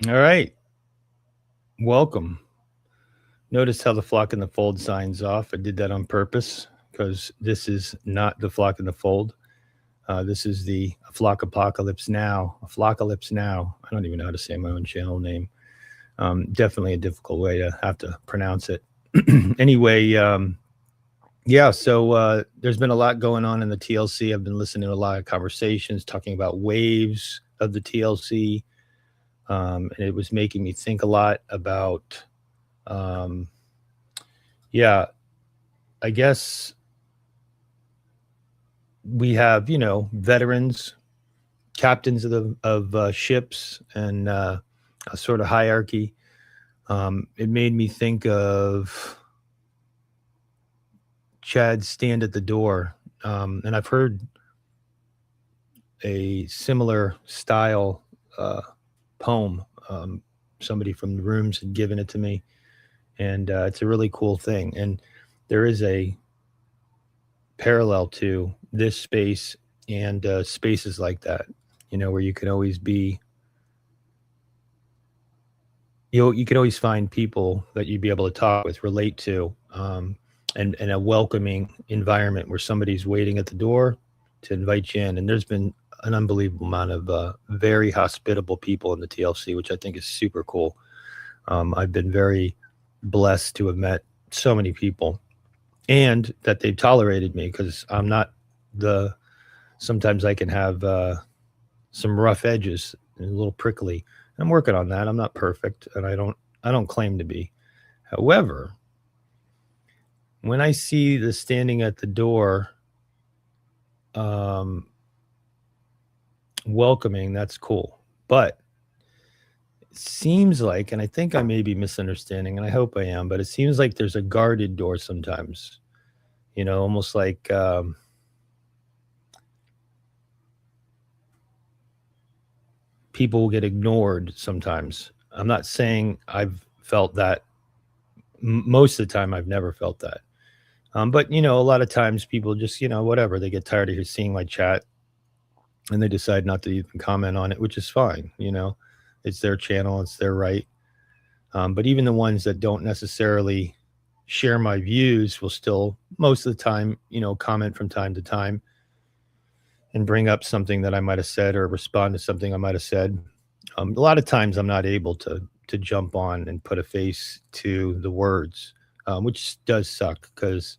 All right. Welcome. Notice how the flock and the fold signs off. I did that on purpose because this is not the flock and the fold. This is the flock apocalypse now. A flockalypse now. I don't even know how to say my own channel name. Definitely a difficult way to have to pronounce it. Anyway, yeah, so there's been a lot going on in the TLC. I've been listening to a lot of conversations talking about waves of the TLC. And it was making me think a lot about, um, yeah, I guess we have, veterans, captains of ships, and a sort of hierarchy. It made me think of Chad's Stand at the Door. And I've heard a similar style poem. Somebody from the rooms had given it to me, and it's a really cool thing. And there is a parallel to this space and spaces like that, where you can always be, you can always find people that you'd be able to talk with, relate to, and a welcoming environment where somebody's waiting at the door to invite you in. And there's been an unbelievable amount of very hospitable people in the TLC, which I think is super cool. I've been very blessed to have met so many people and that they've tolerated me because I'm not the, sometimes I can have some rough edges and a little prickly. I'm working on that. I'm not perfect, and I don't claim to be. However, when I see the standing at the door, um, welcoming, that's cool. But it seems like, and I think I may be misunderstanding, and I hope I am, but it seems like there's a guarded door sometimes. Almost like people will get ignored sometimes. I'm not saying I've felt that. Most of the time, I've never felt that. But a lot of times people just, whatever, they get tired of seeing my chat and they decide not to even comment on it, which is fine. It's their channel, it's their right. But even the ones that don't necessarily share my views will still, most of the time, comment from time to time and bring up something that I might have said or respond to something I might have said. A lot of times I'm not able to jump on and put a face to the words, which does suck because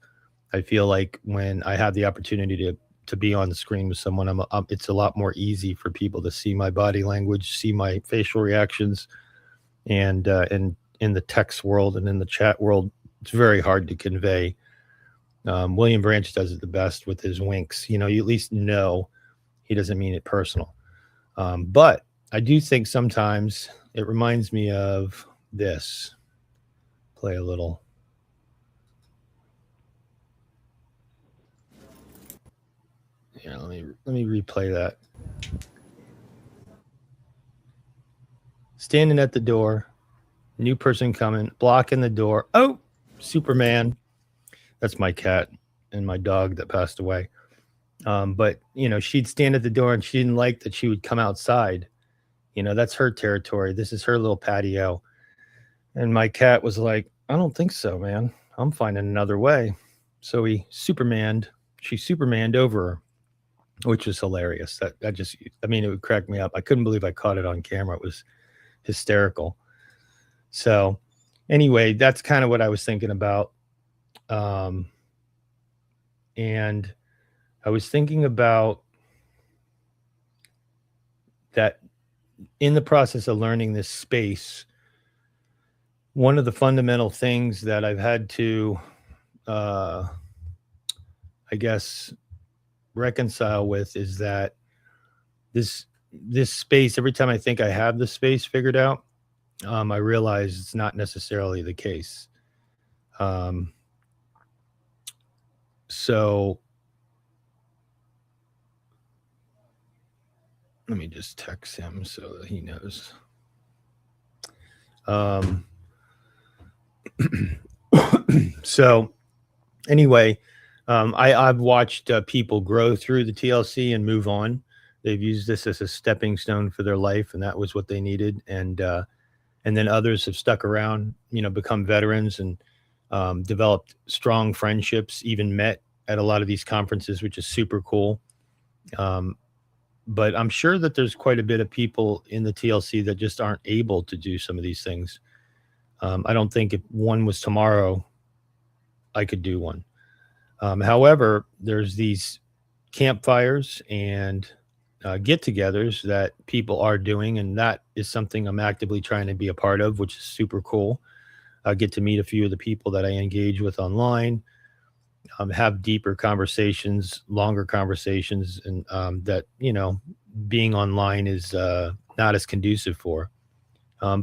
I feel like when I have the opportunity to be on the screen with someone, it's a lot more easy for people to see my body language, see my facial reactions, and in the text world and in the chat world, it's very hard to convey. William Branch does it the best with his winks. You at least know he doesn't mean it personal. But I do think sometimes it reminds me of this. Play a little. Yeah, let me replay that. Standing at the door, new person coming, blocking the door. Oh, Superman. That's my cat and my dog that passed away. But she'd stand at the door and she didn't like that she would come outside. That's her territory. This is her little patio. And my cat was like, I don't think so, man. I'm finding another way. So she Supermaned over her, which was hilarious. That just, I mean, it would crack me up. I couldn't believe I caught it on camera. It was hysterical. So anyway, that's kind of what I was thinking about. And I was thinking about that in the process of learning this space, one of the fundamental things that I've had to, uh, I guess, reconcile with is that this this space. Every time I think I have the space figured out, I realize it's not necessarily the case. Um, so let me just text him so that he knows. Um, so anyway, I've watched people grow through the TLC and move on. They've used this as a stepping stone for their life, and that was what they needed. And and then others have stuck around, become veterans and developed strong friendships, even met at a lot of these conferences, which is super cool. Um, but I'm sure that there's quite a bit of people in the TLC that just aren't able to do some of these things. I don't think if one was tomorrow, I could do one. However, there's these campfires and get-togethers that people are doing, and that is something I'm actively trying to be a part of, which is super cool. I get to meet a few of the people that I engage with online, have deeper conversations, longer conversations, and that being online is not as conducive for.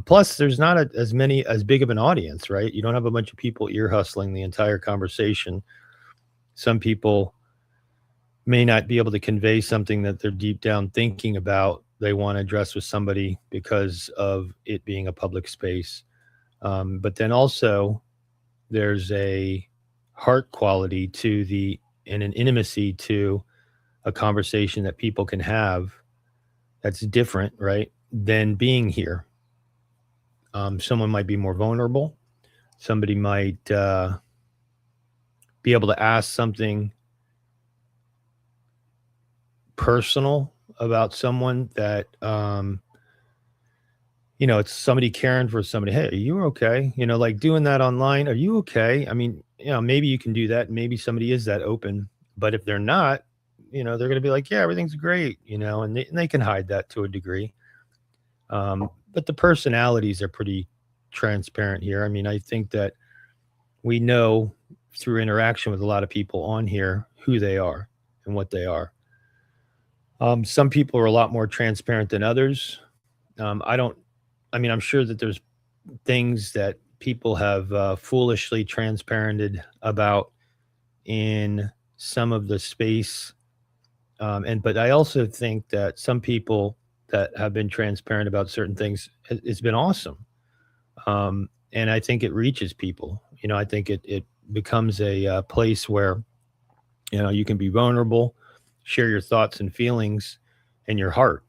Plus, there's not as big of an audience, right? You don't have a bunch of people ear hustling the entire conversation. Some people may not be able to convey something that they're deep down thinking about. They want to address with somebody because of it being a public space. But then also, there's a heart quality and an intimacy to a conversation that people can have that's different, right, than being here. Someone might be more vulnerable. Somebody might be able to ask something personal about someone that it's somebody caring for somebody. Hey, are you okay? Like doing that online. Are you okay? I mean, maybe you can do that. Maybe somebody is that open, but if they're not, they're going to be like, yeah, everything's great, and they can hide that to a degree. But the personalities are pretty transparent here. I mean, I think that we know through interaction with a lot of people on here who they are and what they are. Some people are a lot more transparent than others. I don't, I mean, I'm sure that there's things that people have foolishly transparented about in some of the space. But I also think that some people that have been transparent about certain things, it's been awesome. And I think it reaches people. I think it becomes a place where, you can be vulnerable, share your thoughts and feelings and your heart.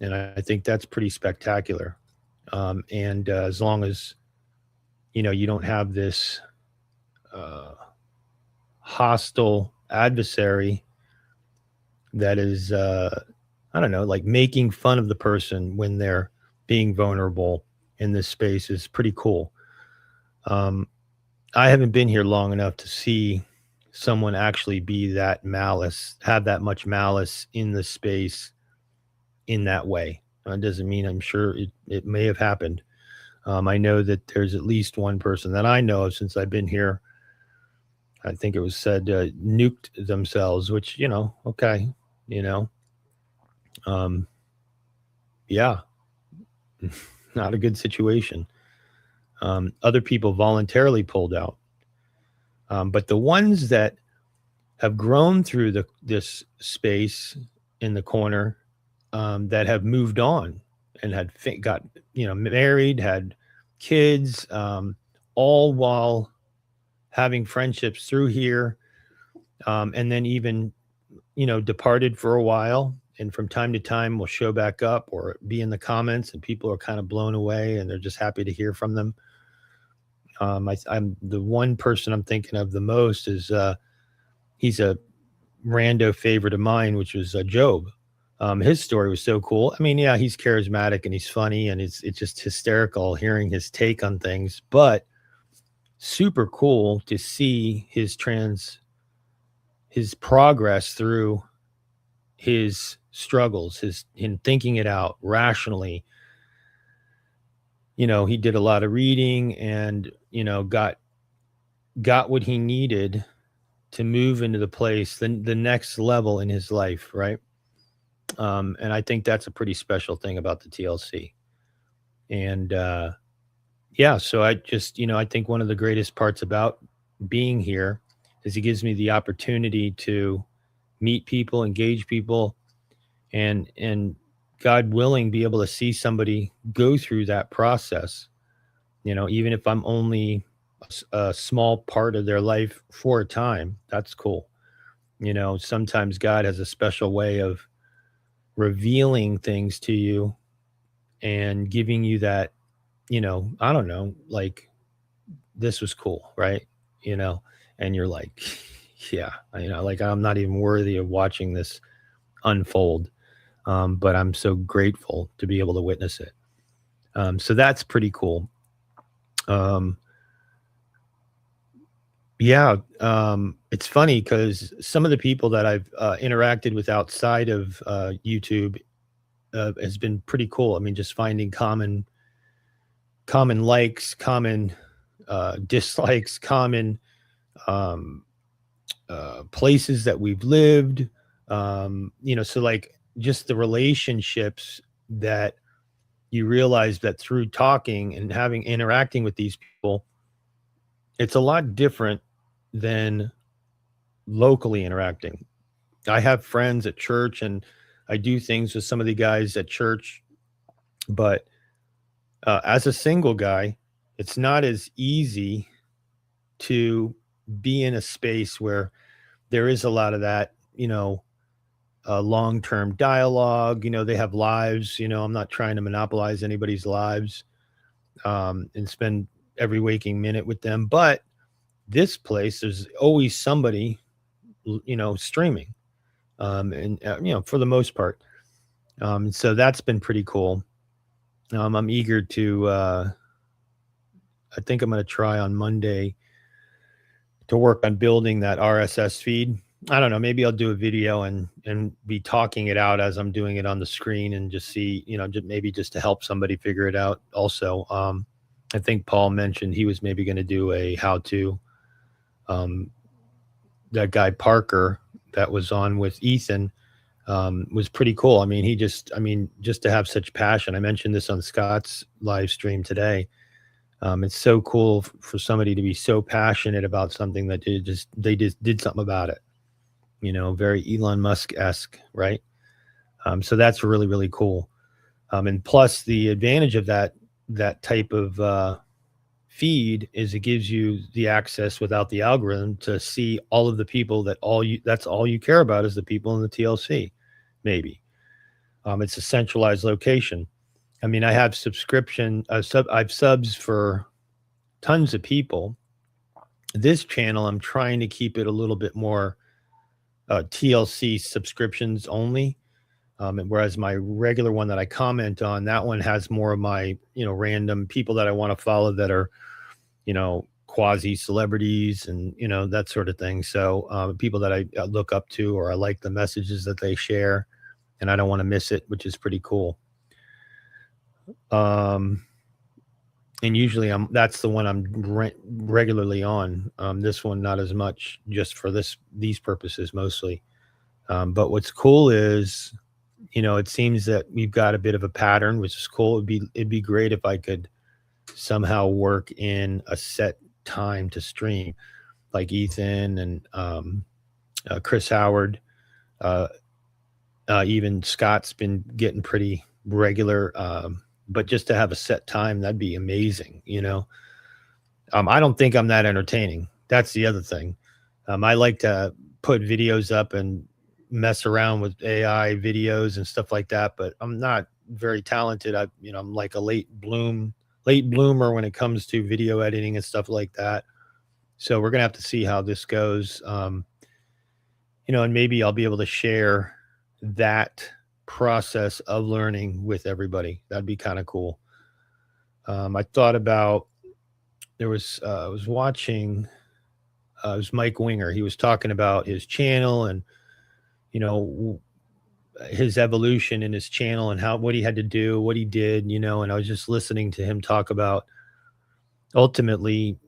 And I think that's pretty spectacular. And as long as, you don't have this uh, hostile adversary that is, I don't know, like making fun of the person when they're being vulnerable in this space is pretty cool. Um, I haven't been here long enough to see someone actually be that malice, have that much malice in the space in that way. It doesn't mean I'm sure it may have happened. I know that there's at least one person that I know of since I've been here. I think it was said nuked themselves, which, okay, you know, um, yeah, not a good situation. Other people voluntarily pulled out. But the ones that have grown through this space in the corner, that have moved on and got married, had kids, all while having friendships through here, and then even departed for a while, and from time to time will show back up or be in the comments, and people are kind of blown away and they're just happy to hear from them. I'm the one person I'm thinking of the most is he's a rando favorite of mine, which was Job. His story was so cool. I mean, yeah, he's charismatic and he's funny, and it's just hysterical hearing his take on things, but super cool to see his progress through his struggles, his in thinking it out rationally. He did a lot of reading and got what he needed to move into the place, the next level in his life, right? And I think that's a pretty special thing about the TLC. And yeah, so I just, I think one of the greatest parts about being here is it gives me the opportunity to meet people, engage people, and God willing, be able to see somebody go through that process. Even if I'm only a small part of their life for a time, that's cool. Sometimes God has a special way of revealing things to you and giving you that I don't know, like this was cool, right? You know, and you're like, yeah, like I'm not even worthy of watching this unfold. But I'm so grateful to be able to witness it. So that's pretty cool. Um, yeah, it's funny because some of the people that I've interacted with outside of YouTube has been pretty cool. I mean, just finding common likes, common dislikes, common um, places that we've lived. So like just the relationships that you realize that through talking and having interacting with these people, it's a lot different than locally interacting. I have friends at church and I do things with some of the guys at church, but as a single guy, it's not as easy to be in a space where there is a lot of that, long term dialogue. They have lives. I'm not trying to monopolize anybody's lives and spend every waking minute with them. But this place, there's always somebody, streaming. And for the most part. So that's been pretty cool. I'm eager to, I think I'm going to try on Monday to work on building that RSS feed. I don't know. Maybe I'll do a video and be talking it out as I'm doing it on the screen and just see, maybe just to help somebody figure it out. Also, I think Paul mentioned he was maybe going to do a how to. Um, that guy Parker that was on with Ethan was pretty cool. I mean, just to have such passion. I mentioned this on Scott's live stream today. It's so cool for somebody to be so passionate about something that they just did something about it. Very Elon Musk-esque, right? So that's really really cool. And plus, the advantage of that type of feed is it gives you the access without the algorithm to see all of the people that's all you care about is the people in the TLC, maybe. It's a centralized location. I mean, I have I've subs for tons of people. This channel, I'm trying to keep it a little bit more TLC subscriptions only. And whereas my regular one that I comment on, that one has more of my, random people that I want to follow that are, quasi celebrities and, that sort of thing. So people that I look up to or I like the messages that they share and I don't want to miss it, which is pretty cool. Um, and usually that's the one I'm regularly on. This one not as much, just for these purposes mostly. But what's cool is, it seems that we've got a bit of a pattern, which is cool. It'd be great if I could somehow work in a set time to stream, like Ethan and Chris Howard. Uh, Even Scott's been getting pretty regular. But just to have a set time, that'd be amazing. I don't think I'm that entertaining. That's the other thing. I like to put videos up and mess around with AI videos and stuff like that, but I'm not very talented. I'm like a late bloomer when it comes to video editing and stuff like that. So we're gonna have to see how this goes. And maybe I'll be able to share that process of learning with everybody. That'd be kind of cool. I thought about I was watching it was Mike Winger. He was talking about his channel and you know his evolution in his channel and what he had to do, what he did, and I was just listening to him talk about ultimately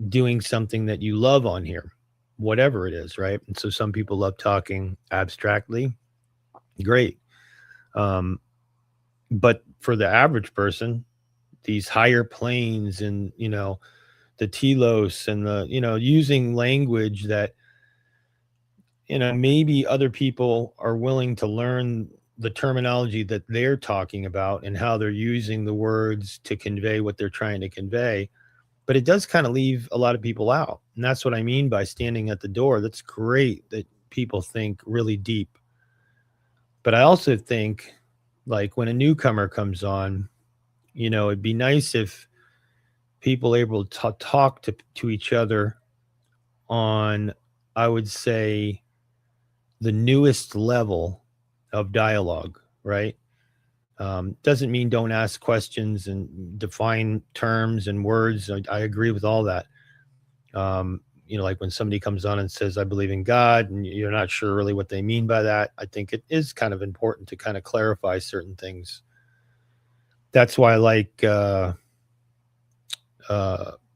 doing something that you love on here, whatever it is, right? And so some people love talking abstractly. Great. Um, but for the average person, these higher planes and, the telos and using language that, maybe other people are willing to learn the terminology that they're talking about and how they're using the words to convey what they're trying to convey. But it does kind of leave a lot of people out. And that's what I mean by standing at the door. That's great that people think really deep. But I also think, like, when a newcomer comes on, It'd be nice if people are able to talk to each other on, I would say, the newest level of dialogue, right? Doesn't mean don't ask questions and define terms and words. I agree with all that. Like when somebody comes on and says, I believe in God, and you're not sure really what they mean by that, I think it is kind of important to kind of clarify certain things. That's why I like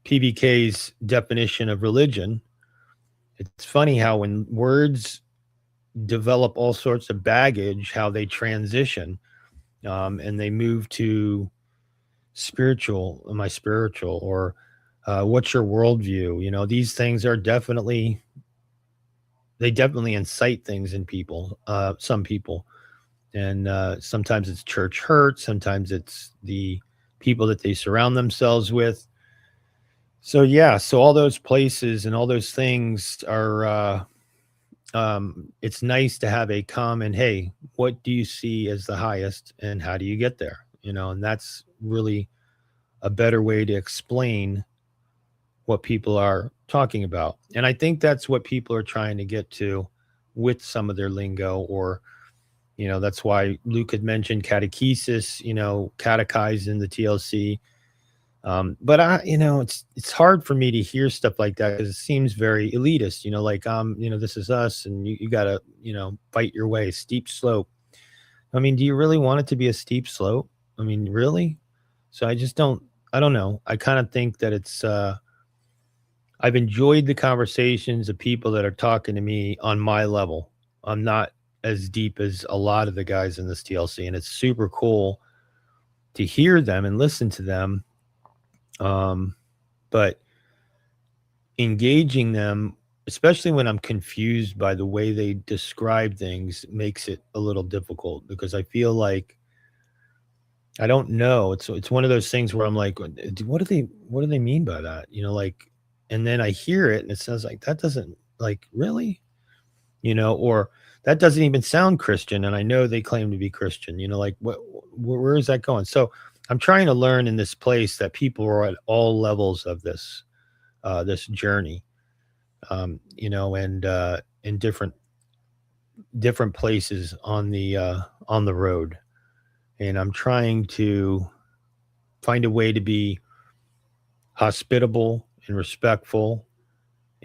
PBK's definition of religion. It's funny how when words develop all sorts of baggage, how they transition, and they move to spiritual, am I spiritual, or what's your worldview? These things are definitely, they definitely incite things in people, some people. And sometimes it's church hurt, sometimes it's the people that they surround themselves with. So, yeah, so all those places and all those things are, it's nice to have a common, hey, what do you see as the highest and how do you get there? And that's really a better way to explain what people are talking about. And I think that's what people are trying to get to with some of their lingo, or, that's why Luke had mentioned catechesis, catechize in the TLC. But it's hard for me to hear stuff like that because it seems very elitist, like, this is us and you gotta, fight your way, steep slope. I mean, do you really want it to be a steep slope? I mean, really? So I don't know. I kind of think that I've enjoyed the conversations of people that are talking to me on my level. I'm not as deep as a lot of the guys in this TLC, and it's super cool to hear them and listen to them. But engaging them, especially when I'm confused by the way they describe things, makes it a little difficult because I feel like I don't know. It's one of those things where I'm like, what do they mean by that? Like, and then I hear it and it sounds like that doesn't, like, really, or that doesn't even sound Christian, and I know they claim to be Christian. Like, where is that going? So I'm trying to learn in this place that people are at all levels of this journey, and in different places on the road, and I'm trying to find a way to be hospitable and respectful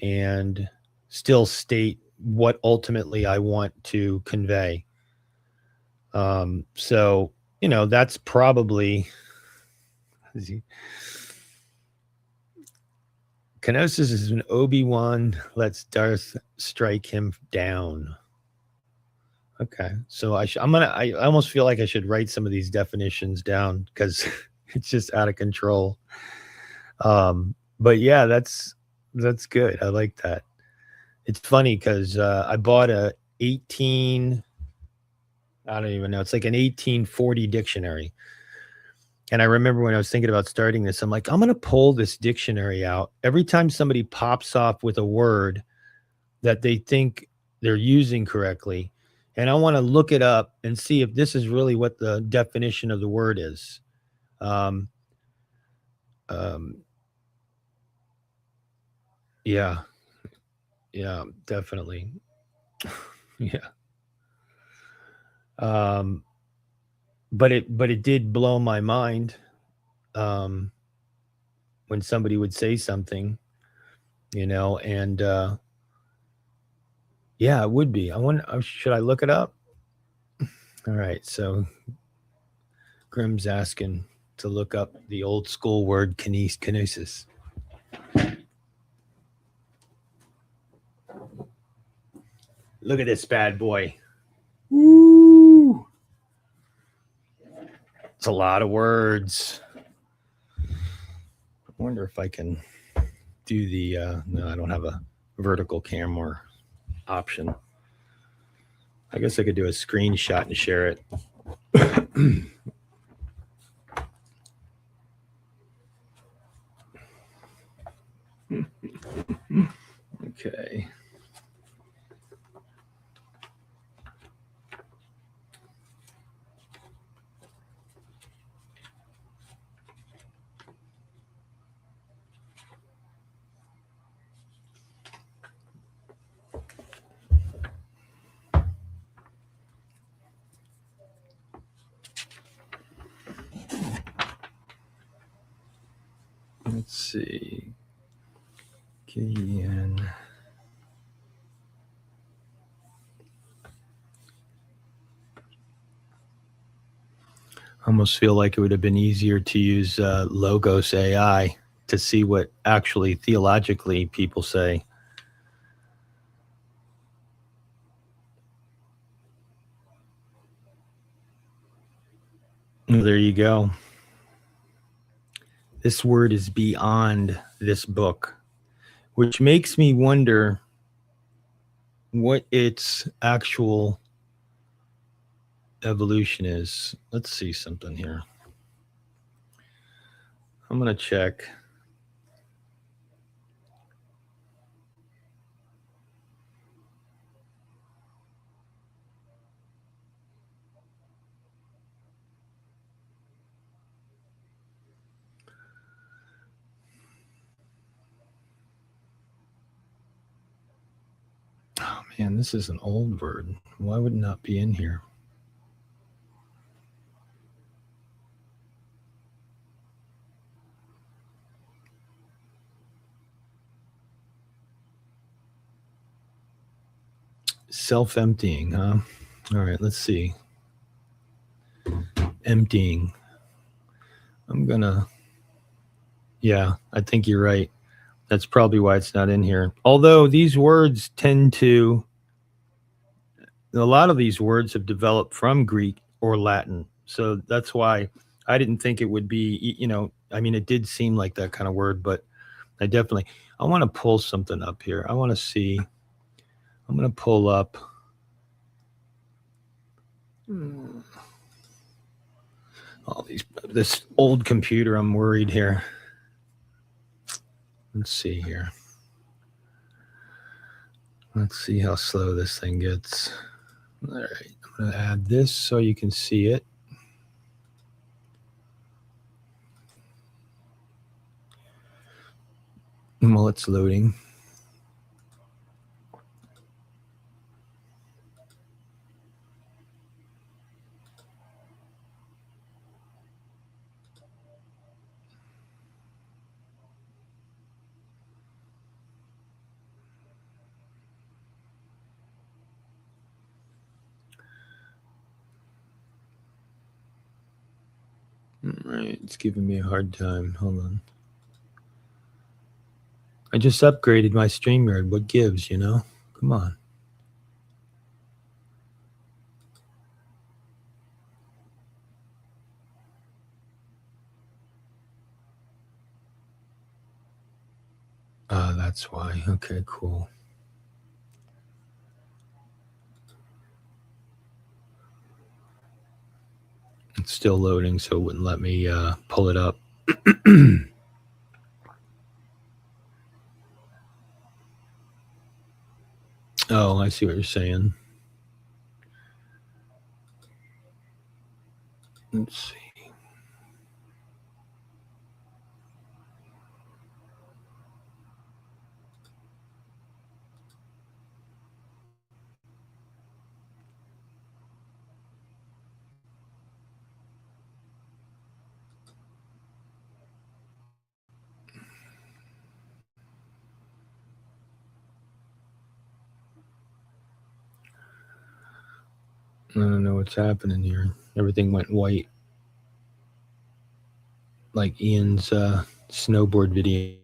and still state what ultimately I want to convey. So, that's probably Kenosis is an Obi-Wan lets Darth strike him down. Okay. So I almost feel like I should write some of these definitions down because it's just out of control. But yeah, that's good. I like that. It's funny because I bought a 18, I don't even know. It's like an 1840 dictionary. And I remember when I was thinking about starting this, I'm like, I'm going to pull this dictionary out. Every time somebody pops off with a word that they think they're using correctly, and I want to look it up and see if this is really what the definition of the word is. Um, um, yeah, yeah, definitely. Yeah. Um, but it did blow my mind um, when somebody would say something, and yeah, it would be. I wonder, should I look it up? All right, so Grim's asking to look up the old school word kinesis. Look at this bad boy. Woo! It's a lot of words. I wonder if I can do the. No, I don't have a vertical camera option. I guess I could do a screenshot and share it. Okay. see. KN. I almost feel like it would have been easier to use Logos AI to see what actually theologically people say. Well, there you go. This word is beyond this book, which makes me wonder what its actual evolution is. Let's see something here. I'm going to check. Oh man, this is an old word. Why would it not be in here? Self-emptying, huh? All right, let's see. Emptying. Yeah, I think you're right. That's probably why it's not in here. Although these words tend to, a lot of these words have developed from Greek or Latin. So that's why I didn't think it would be, I mean, it did seem like that kind of word, but I want to pull something up here. I want to see, I'm going to pull up. This old computer. I'm worried here. Let's see here. Let's see how slow this thing gets. All right, I'm going to add this so you can see it. While it's loading. All right, it's giving me a hard time. Hold on. I just upgraded my StreamYard. What gives, Come on. Ah, that's why. Okay, cool. It's still loading, so it wouldn't let me pull it up. Oh, I see what you're saying. Let's see. I don't know what's happening here. Everything went white. Like Ian's snowboard video.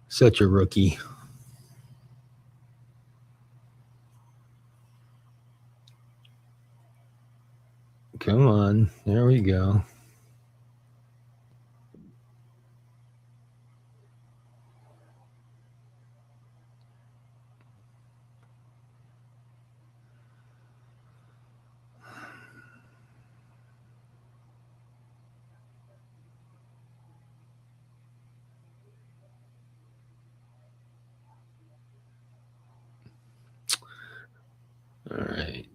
Such a rookie. Come on. There we go. All right.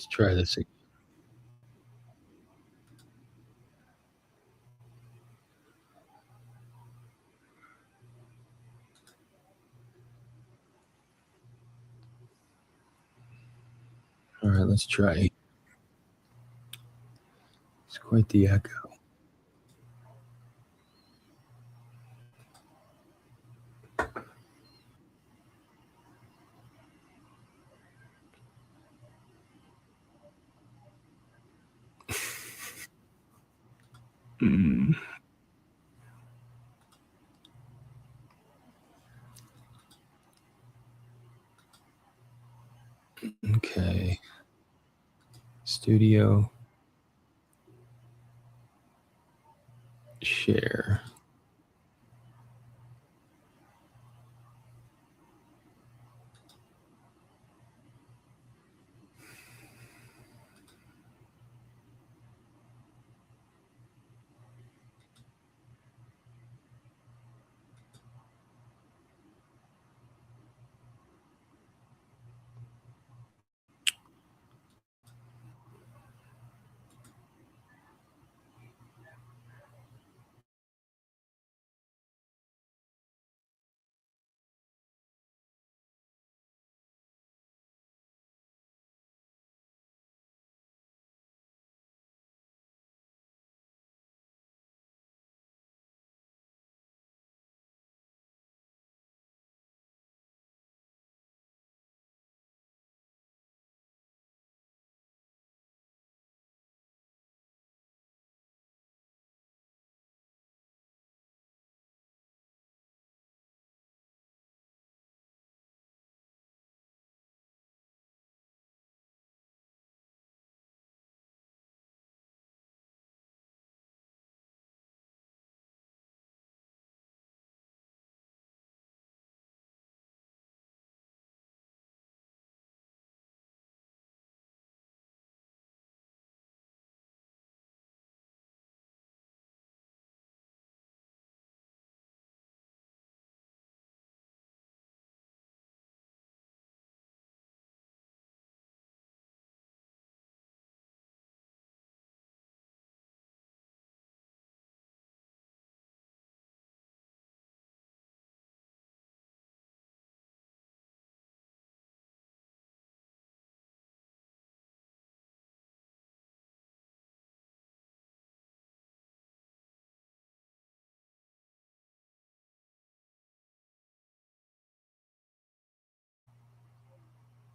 Let's try this again. All right, let's try. It's quite the echo. Mm, okay. Studio share.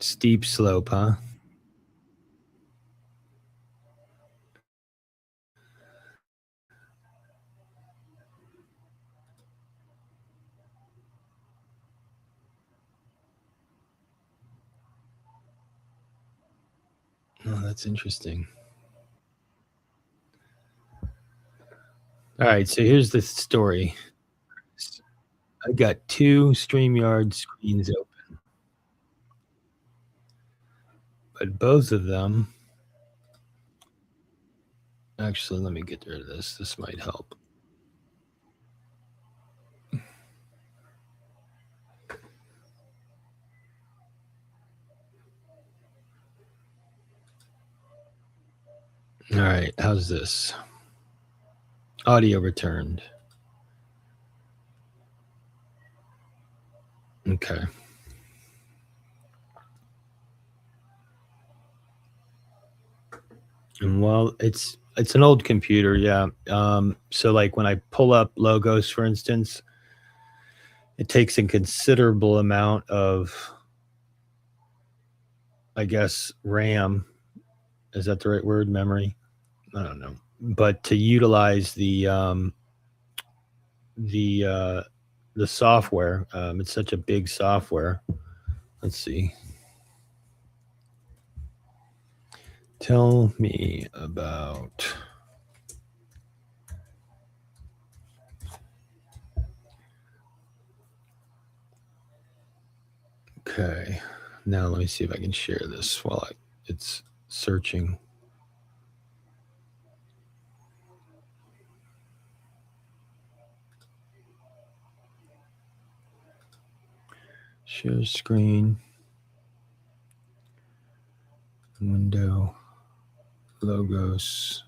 Steep slope, huh? Oh, that's interesting. All right, so here's the story. I got two StreamYard screens open, but both of them. Actually, let me get rid of this. This might help. All right, how's this? Audio returned. Okay. And well, it's an old computer, yeah. So like when I pull up logos, for instance, it takes a considerable amount of, I guess, RAM. Is that the right word? Memory? I don't know. But to utilize the uh, the software, it's such a big software. Let's see. Tell me about. Okay. Now let me see if I can share this while it's searching. Share screen. Window. Logos.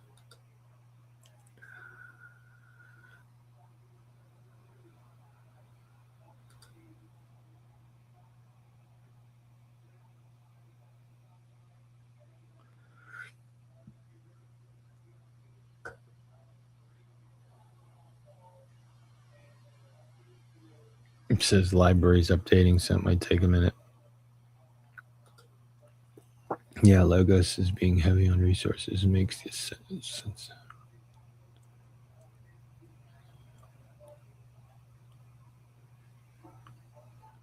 It says libraries updating, so it might take a minute. Yeah, Logos is being heavy on resources. It makes this sense.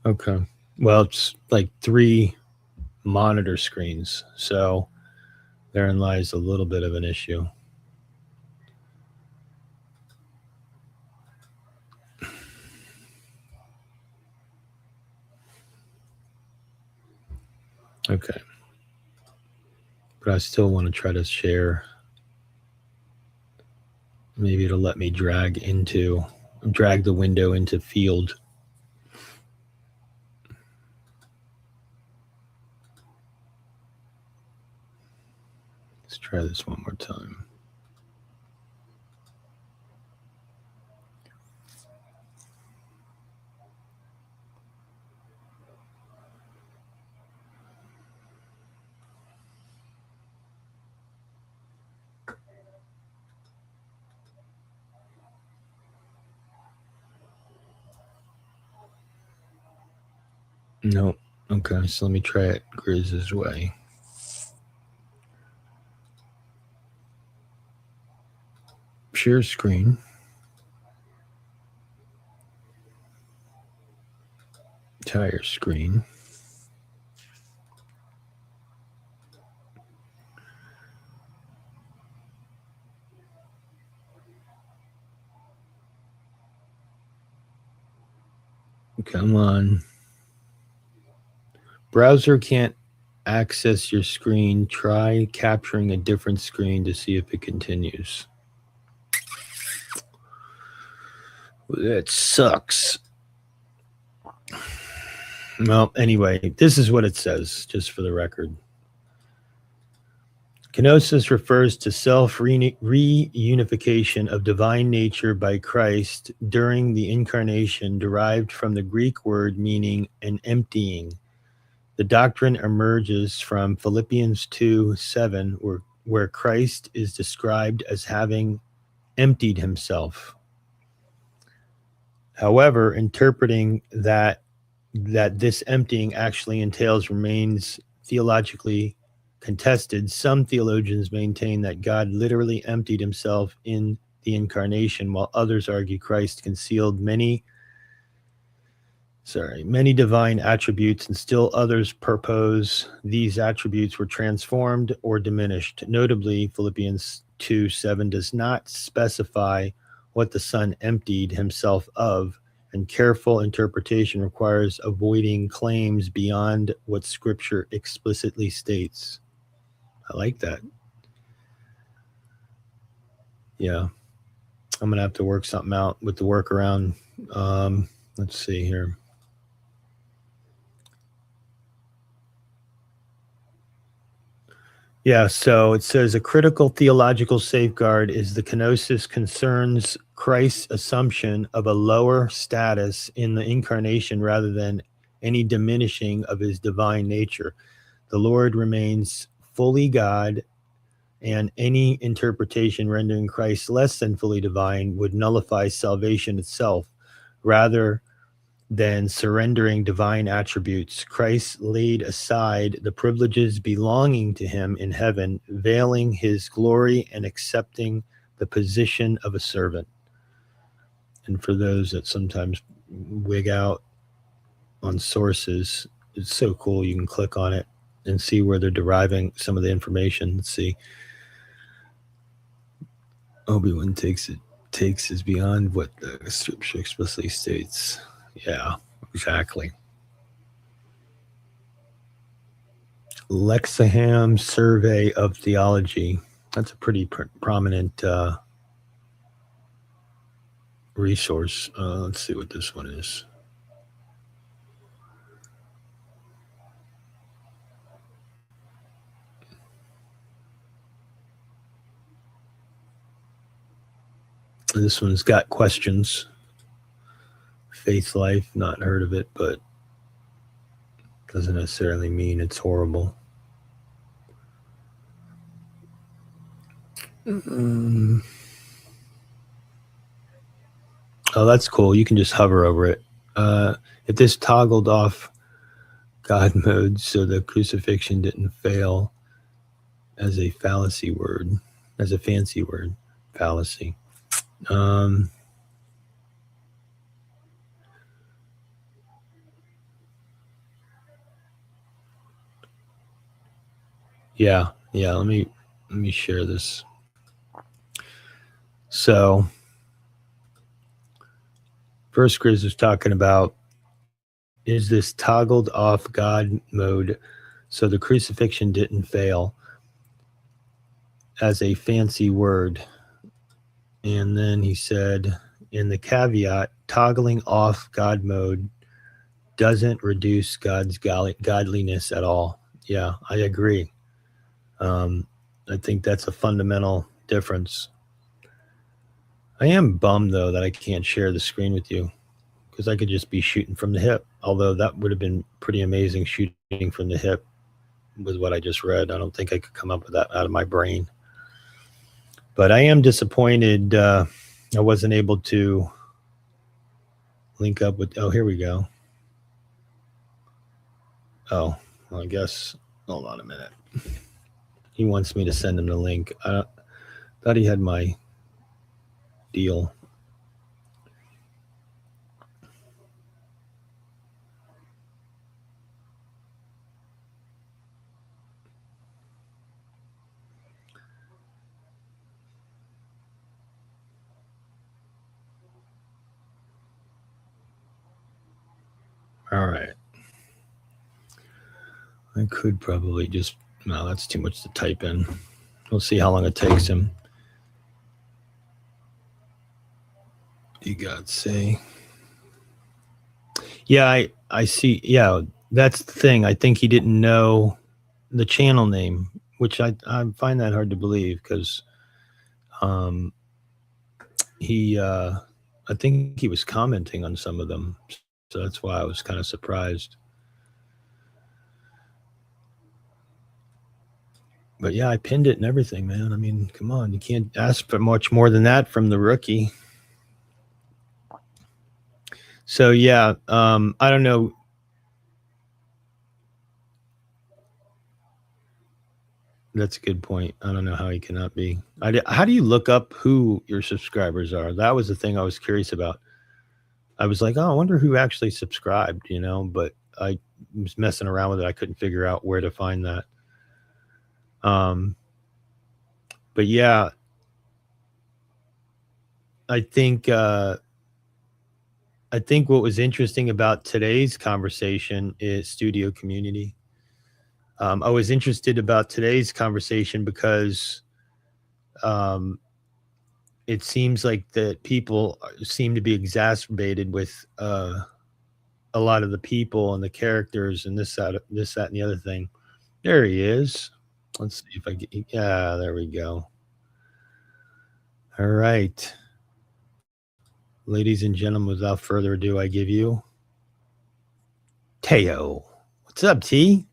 Okay. Well, it's like 3 monitor screens, so therein lies a little bit of an issue. Okay. But I still want to try to share. Maybe it'll let me drag the window into field. Let's try this one more time. No. Okay, so let me try it Grizz's way. Share screen. Entire screen. Come on. Browser can't access your screen. Try capturing a different screen to see if it continues. That sucks. Well, anyway, this is what it says, just for the record. Kenosis refers to self-reunification of divine nature by Christ during the incarnation, derived from the Greek word meaning an emptying. The doctrine emerges from Philippians 2:7, where Christ is described as having emptied himself. However, interpreting that this emptying actually entails remains theologically contested. Some theologians maintain that God literally emptied himself in the incarnation, while others argue Christ concealed many divine attributes, and still others propose these attributes were transformed or diminished. Notably, Philippians 2:7 does not specify what the Son emptied himself of, and careful interpretation requires avoiding claims beyond what Scripture explicitly states. I like that. Yeah. I'm going to have to work something out with the workaround. Let's see here. Yeah, so it says a critical theological safeguard is the kenosis concerns Christ's assumption of a lower status in the incarnation rather than any diminishing of his divine nature. The Lord remains fully God, and any interpretation rendering Christ less than fully divine would nullify salvation itself rather than surrendering divine attributes. Christ laid aside the privileges belonging to him in heaven, veiling his glory and accepting the position of a servant. And for those that sometimes wig out on sources, it's so cool. You can click on it and see where they're deriving some of the information. Let's see. Obi-Wan takes is beyond what the scripture explicitly states. Yeah, exactly. Lexham Survey of Theology. That's a pretty prominent resource. Let's see what this one is. This one's got questions. Faith life, not heard of it, but doesn't necessarily mean it's horrible. Mm. Oh, that's cool. You can just hover over it. Uh, if this toggled off God mode so the crucifixion didn't fail as a fallacy word, as a fancy word, fallacy. Um, yeah. Let me share this. So, first, Chris is talking about is this toggled off God mode so the crucifixion didn't fail as a fancy word. And then he said, in the caveat, toggling off God mode doesn't reduce God's godliness at all. Yeah, I agree. Um, I think that's a fundamental difference. I am bummed though that I can't share the screen with you because I could just be shooting from the hip. Although that would have been pretty amazing shooting from the hip with what I just read. I don't think I could come up with that out of my brain. But I am disappointed I wasn't able to link up with. Oh, here we go. Oh, well, I guess. Hold on a minute. He wants me to send him the link. I thought he had my deal. All right. I could probably just. No, that's too much to type in. We'll see how long it takes him. You got say. Yeah, I see. Yeah, that's the thing. I think he didn't know the channel name, which I find that hard to believe because um, he I think he was commenting on some of them, so that's why I was kind of surprised. But yeah, I pinned it and everything, man. I mean, come on, you can't ask for much more than that from the rookie. So yeah, I don't know. That's a good point. I don't know how he cannot be. How do you look up who your subscribers are? That was the thing I was curious about. I was like, oh, I wonder who actually subscribed, but I was messing around with it. I couldn't figure out where to find that. Um, but yeah, I think uh, I think what was interesting about today's conversation is studio community. I was interested about today's conversation because um, it seems like that people seem to be exacerbated with a lot of the people and the characters and this, that, and the other thing. There he is. Let's see if I get. Yeah, there we go. All right, ladies and gentlemen. Without further ado, I give you Teo. What's up, T?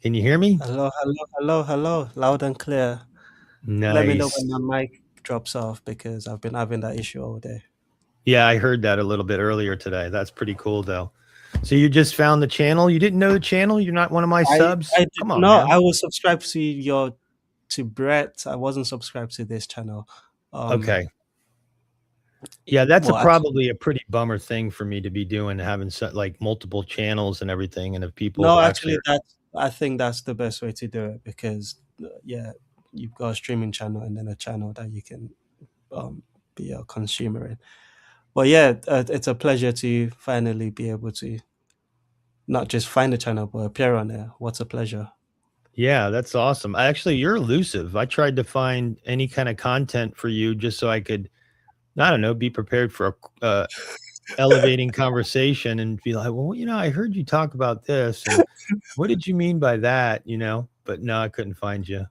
Can you hear me? Hello, hello, hello, hello. Loud and clear. Let me know Nice. when my mic drops off because I've been having that issue all day. Yeah, I heard that a little bit earlier today. That's pretty cool, though. So you just found the channel? You didn't know the channel? You're not one of my I subs? did Come on, no, man. I was subscribed to Brett. I wasn't subscribed to this channel. Um, Okay. Yeah, that's a well, actually, probably a pretty bummer thing for me to be doing, having like multiple channels and everything, and if people no, actually actually, I think that's the best way to do it because yeah, you've got a streaming channel and then a channel that you can um be a consumer in. But yeah, it's a pleasure to finally be able to not just find a channel but appear on there. What's a pleasure. yeah, that's awesome. Actually, you're elusive. I tried to find any kind of content for you just so I could, I don't know, be prepared for a elevating conversation and be like, well, I heard you talk about this, and what did you mean by that? But no, I couldn't find you.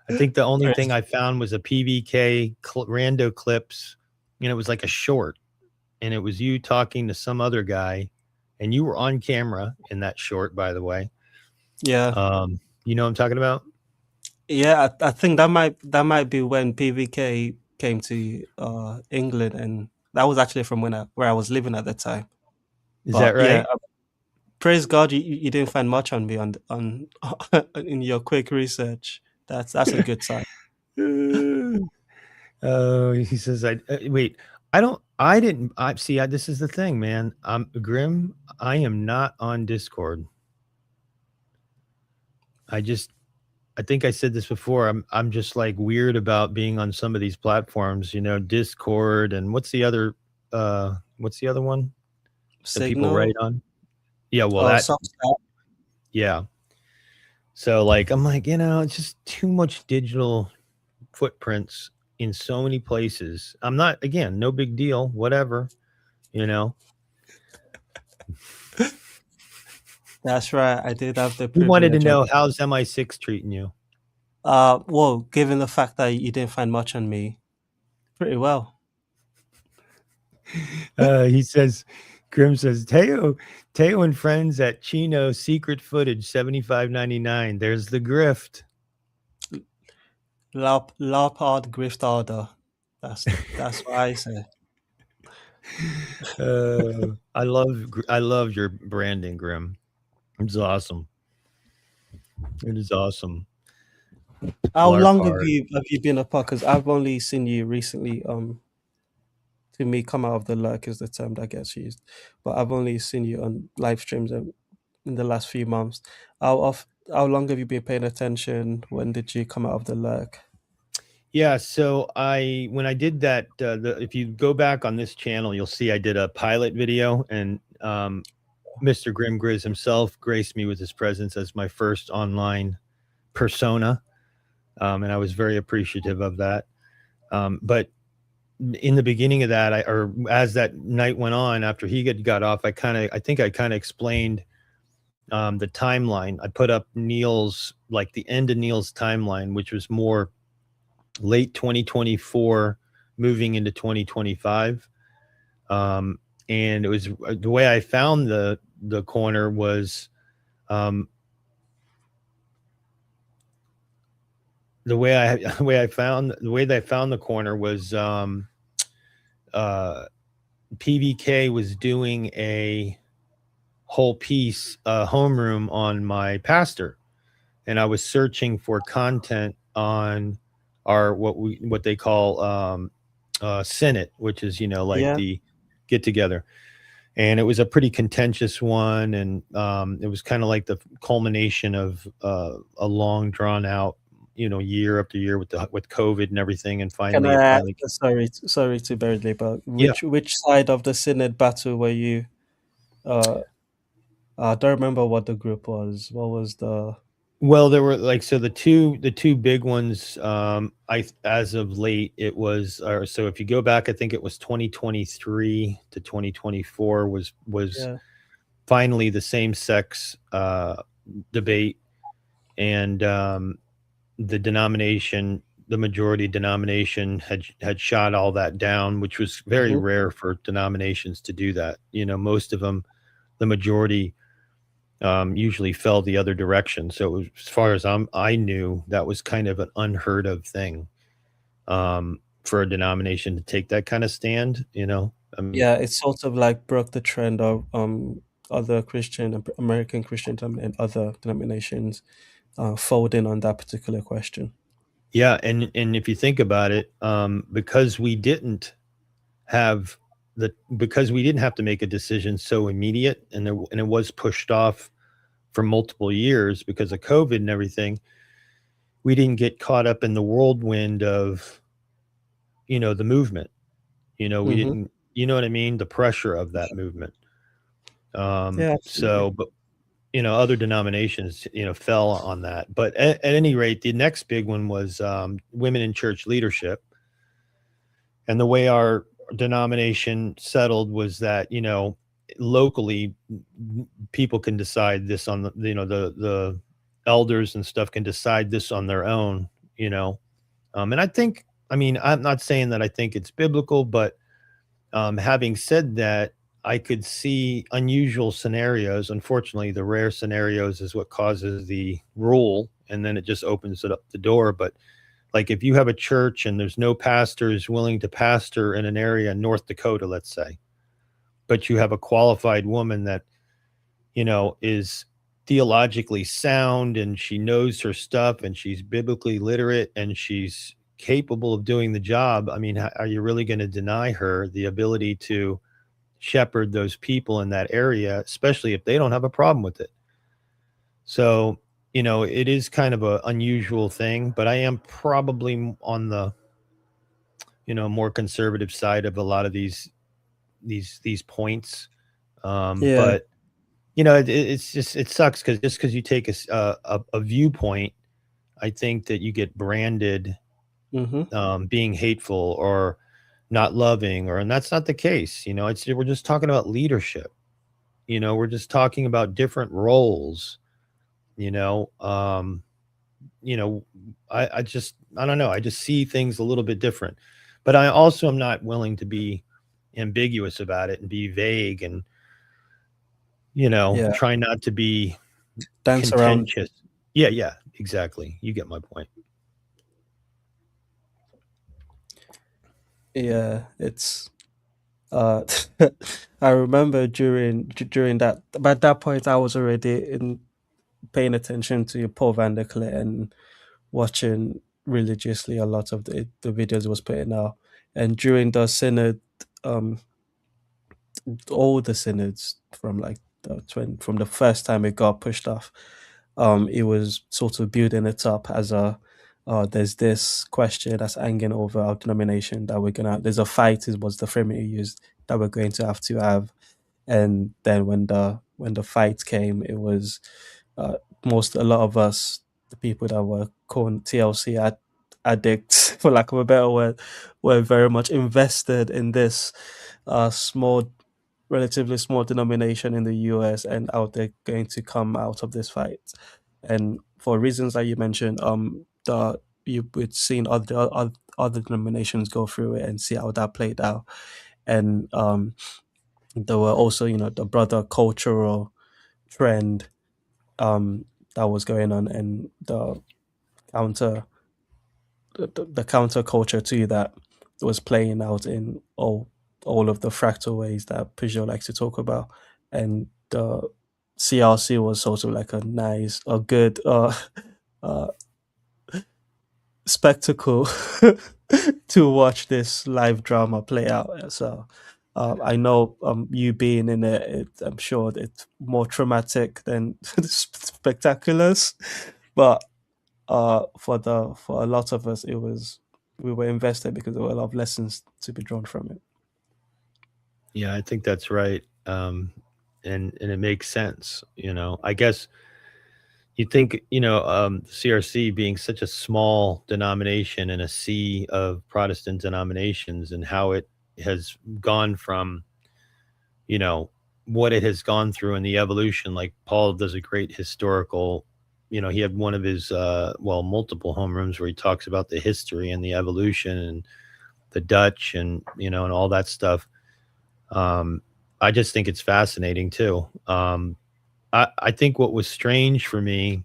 I think the only thing Praise I found was a PVK rando clips and it was like a short, and it was you talking to some other guy, and you were on camera in that short, by the way. Yeah, You know what I'm talking about? yeah. I think that might be when PVK came to England, and that was actually from where I was living at the time. Is that But yeah, right? praise God, you didn't find much on me on in your quick research. That's a good sign. Oh, he says, "I wait. I don't. I didn't. I see. This is the thing, man. I'm Grim. I am not on Discord. I just. I think I said this before. I'm just like weird about being on some of these platforms. You know, Discord and what's the other one that people write Signal on? Yeah, well, or that Substack. yeah. So like, I'm like, it's just too much digital footprints in so many places. I'm not again, no big deal, whatever, you know. That's right. I did have the You wanted to privilege of. know how's MI6 treating you? Well, given the fact that you didn't find much on me, pretty well. He says, Grim says, Teo and friends at Chino secret footage 75.99. There's the grift. Larpard grift order. That's what I say. I love your branding, Grim. It's awesome. It is awesome. How long have Larpard. you been apart? Because I've only seen you recently. To me, come out of the lurk is the term that gets used, but I've only seen you on live streams in the last few months. How long have you been paying attention? When did you come out of the lurk? Yeah, so when I did that, if you go back on this channel, you'll see I did a pilot video, and Mr. Grim Grizz himself graced me with his presence as my first online persona, and I was very appreciative of that. But in the beginning of that, or as that night went on, after he got off, I think I kind of explained the timeline. I put up Neil's, like the end of Neil's timeline, which was more late 2024 moving into 2025. And it was the way I found the corner was the way I the way that I found the corner was uh PVK was doing a whole piece homeroom on my pastor, and I was searching for content on our what they call Senate, which is like Yeah. the get together, and it was a pretty contentious one, and it was kind of like the culmination of a long drawn out year after year with COVID and everything, and Can finally I it ask, finally sorry to bury but yeah. which side of the Synod battle were you? Uh, I don't remember what the group was. What was the? Well, there were like so the two big ones. I as of late it was or so if you go back, I think it was 2023 to 2024 was Yeah. finally the same sex debate, and the majority denomination had shot all that down, which was very Hmm. rare for denominations to do that. Most of them, the majority usually fell the other direction. So as far as I knew, that was kind of an unheard of thing for a denomination to take that kind of stand. Yeah, it sort of like broke the trend of other American Christian and other denominations folding on that particular question. Yeah, and if you think about it, have because we didn't have to make a decision so immediate, and it was pushed off for multiple years because of COVID and everything. We didn't get caught up in the whirlwind of the movement. We Hmm. didn't, what I mean, the pressure of that movement. Yeah, absolutely. So, but other denominations, fell on that. But at any rate, the next big one was women in church leadership. And the way our denomination settled was that, locally people can decide this on the elders and stuff can decide this on their own. And I think, I mean, I'm not saying that I think it's biblical, but Having said that, I could see unusual scenarios. Unfortunately, the rare scenarios is what causes the rule, and then it just opens it up the door. But like if you have a church and there's no pastors willing to pastor in an area in North Dakota, let's say, but you have a qualified woman that, is theologically sound and she knows her stuff and she's biblically literate and she's capable of doing the job. I mean, are you really going to deny her the ability to shepherd those people in that area, especially if they don't have a problem with it? So, it is kind of an unusual thing, but I am probably on the, more conservative side of a lot of these points. Yeah. But it's just it sucks because just because you take a viewpoint, I think that you get branded Mm-hmm. being hateful or not loving, and that's not the case. We're just talking about leadership. We're just talking about different roles. You know, um, you know, I don't know. I just see things a little bit different, but I also am not willing to be ambiguous about it and be vague and Yeah. try not to be Dance around. contentious. Yeah, yeah, exactly. You get my point. Yeah, it's uh I remember during that, by that point I was already in paying attention to Paul van der Klee and watching religiously a lot of the videos he was putting out. And during the synod, um all the synods from like from the first time it got pushed off, it was sort of building it up as a, there's this question that's hanging over our denomination that we're gonna, there's a fight, is was the framing he used, that we're going to have. And then when the fight came, it was, a lot of us, the people that were called TLC addicts, for lack of a better word, were very much invested in this small, relatively small denomination in the US, and how they're going to come out of this fight. And for reasons that you mentioned, the you would seen other denominations go through it and see how that played out. And there were also, the broader cultural trend um that was going on, and counter the counterculture too that was playing out in all of the fractal ways that Peugeot likes to talk about. And the CRC was sort of like a good uh spectacle to watch this live drama play out. So I know, you being in I'm sure it's more traumatic than spectaculars, but for a lot of us, we were invested because there were a lot of lessons to be drawn from it. Yeah, I think that's right. And it makes sense. I guess you think, CRC being such a small denomination in a sea of Protestant denominations and how it has gone from, you know, what it has gone through in the evolution. Like Paul does a great historical, he had one of his, multiple homerooms where he talks about the history and the evolution and the Dutch and, and all that stuff. Um, I just think it's fascinating too. I think what was strange for me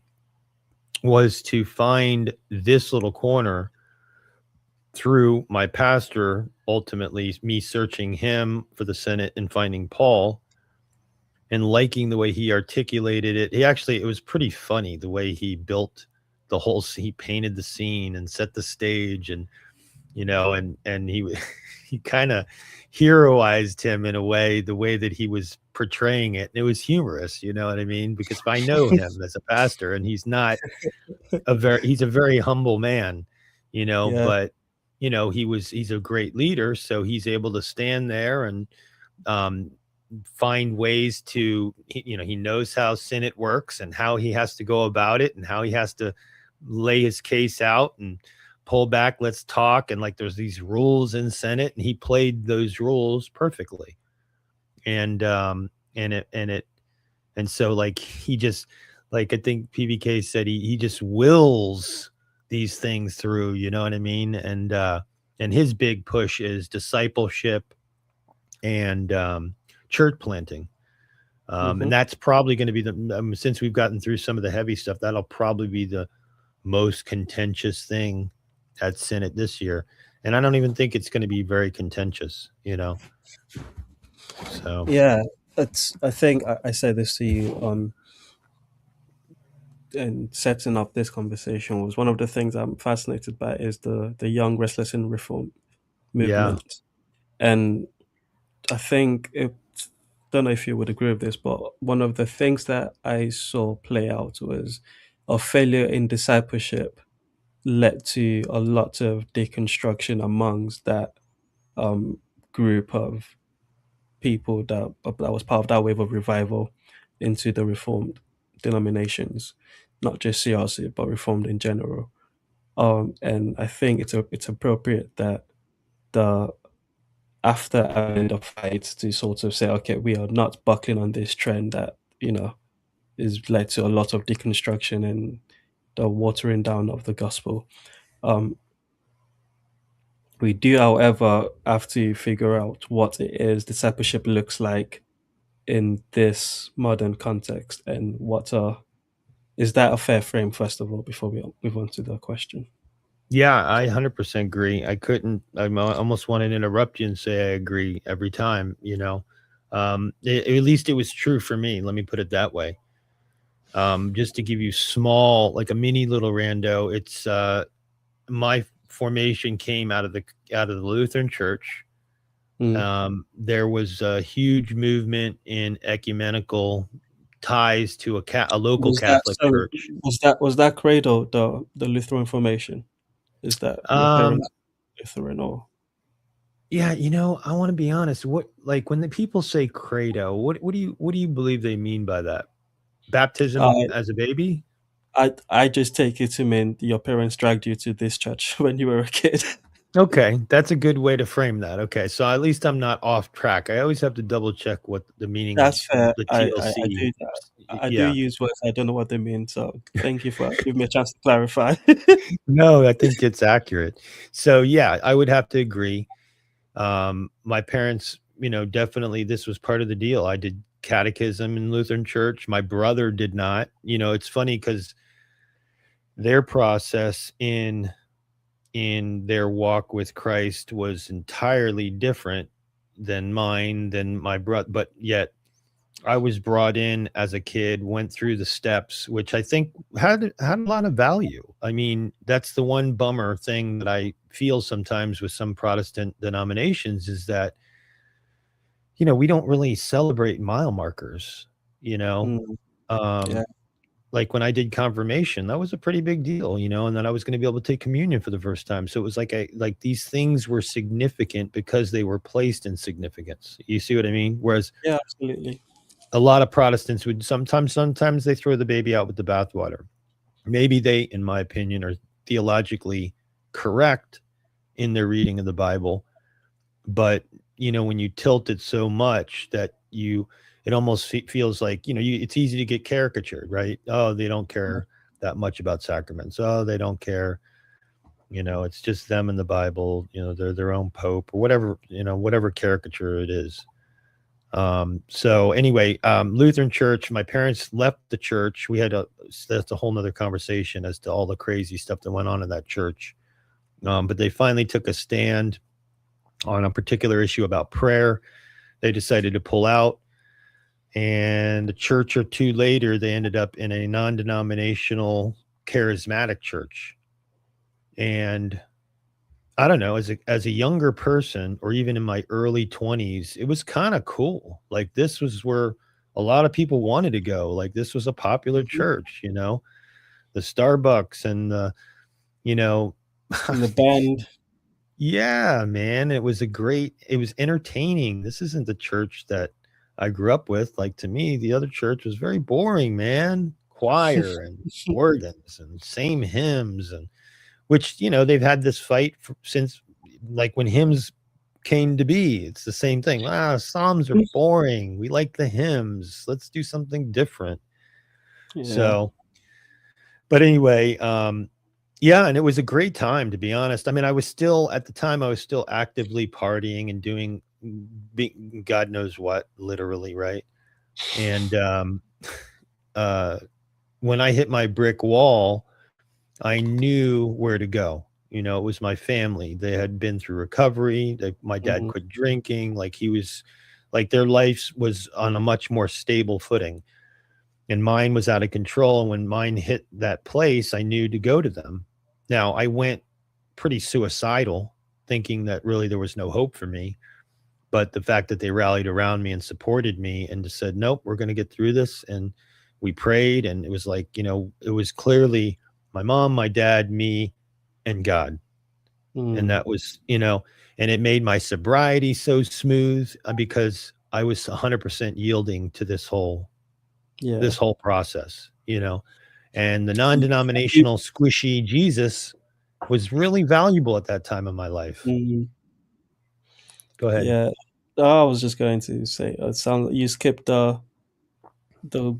was to find this little corner through my pastor, ultimately me searching him for the Senate and finding Paul and liking the way he articulated it. It was pretty funny the way he built he painted the scene and set the stage and, and he, he kind of heroized him in a way, the way that he was portraying it. And it was humorous, you know what I mean? Because if I know him as a pastor and he's a very humble man, Yeah, but he's a great leader. So he's able to stand there and, um, find ways to, he knows how Senate works and how he has to go about it and how he has to lay his case out and pull back, let's talk. And like, there's these rules in Senate and he played those rules perfectly. And, and so like, he just, like, I think PBK said he just wills these things through, you know what I mean? And his big push is discipleship and church planting. And Hmm. that's probably going to be since we've gotten through some of the heavy stuff, that'll probably be the most contentious thing at Senate this year. And I don't even think it's going to be very contentious, you know? So, Yeah, it's. I think I said this to you on in setting up this conversation was one of the things I'm fascinated by is the Young Restless and Reformed yeah. movement, and I think it. Don't know if you would agree with this, but one of the things that I saw play out was a failure in discipleship led to a lot of deconstruction amongst that um, group of people that was part of that wave of revival into the reformed denominations, not just CRC but reformed in general. And I think it's appropriate that the after having the fight to sort of say, okay, we are not buckling on this trend that is led to a lot of deconstruction and the watering down of the gospel. Um, we do, however, have to figure out what it is discipleship looks like in this modern context and what is that a fair frame first of all before we move on to the question. Yeah, I 100% agree. I almost want to interrupt you and say I agree every time, you know. At least it was true for me. Let me put it that way. Just to give you small, like a mini little rando, it's my formation came out of the Lutheran Church. Mm. There was a huge movement in ecumenical ties to a local Was that Catholic sorry? church. Was that Credo the Lutheran formation? Is that your Um, parents Lutheran or yeah, I want to be honest. What like when the people say credo, what do you believe they mean by that? Baptism I as a baby? I just take it to mean your parents dragged you to this church when you were a kid. Okay, that's a good way to frame that. Okay, so at least I'm not off track. I always have to double check what the meaning of That's fair. the I TLC. do that. I do Yeah. use words I don't know what they mean. So thank you for giving me a chance to clarify. No, I think it's accurate. So yeah, I would have to agree. My parents, definitely this was part of the deal. I did catechism in Lutheran church. My brother did not. It's funny because their process in their walk with Christ was entirely different than mine, than my brother, but yet I was brought in as a kid, went through the steps, which I think had a lot of value. I mean, that's the one bummer thing that I feel sometimes with some Protestant denominations is that, we don't really celebrate mile markers, you know. Mm, yeah, Um, like when I did confirmation, that was a pretty big deal, and then I was going to be able to take communion for the first time. So it was like these things were significant because they were placed in significance. You see what I mean? Whereas yeah, absolutely. a lot of Protestants would sometimes they throw the baby out with the bathwater. Maybe they, in my opinion, are theologically correct in their reading of the Bible, but when you tilt it so much that it almost feels like it's easy to get caricatured, right? Oh, they don't care that much about sacraments. Oh, they don't care. It's just them and the Bible. They're their own pope or whatever. Whatever caricature it is. So anyway, Lutheran church, my parents left the church. That's a whole nother conversation as to all the crazy stuff that went on in that church. But they finally took a stand on a particular issue about prayer. They decided to pull out, and a church or two later, they ended up in a non-denominational charismatic church. And I don't know, as a younger person, or even in my early 20s, it was kind of cool. Like this was where a lot of people wanted to go. Like this was a popular Mhm. church, the Starbucks and you know, And the band. yeah, man, it was entertaining. This isn't the church that I grew up with. Like to me, the other church was very boring, man. Choir and organs and same hymns, and which, they've had this fight since like when hymns came to be. It's the same thing. Psalms are boring. We like the hymns. Let's do something different. Yeah. So, but anyway, yeah, and it was a great time, to be honest. I mean, I was still at the time I was still actively partying and doing God knows what, literally, right? And uh, when I hit my brick wall, I knew where to go. You know, it was my family. They had been through recovery. My dad Mhm. quit drinking. Like he was, like their life was on a much more stable footing, and mine was out of control. And when mine hit that place, I knew to go to them. Now I went pretty suicidal, thinking that really there was no hope for me. But the fact that they rallied around me and supported me and just said, nope, we're going to get through this. And we prayed. And it was like, you know, it was clearly my mom, my dad, me, and God. And Mm. that was, you know, and it made my sobriety so smooth because I was 100% yielding to Yeah. this whole process, you know. And the Have you non-denominational squishy Jesus was really valuable at that time of my life. mm, Go ahead. yeah. I was just going to say, it sounds you skipped the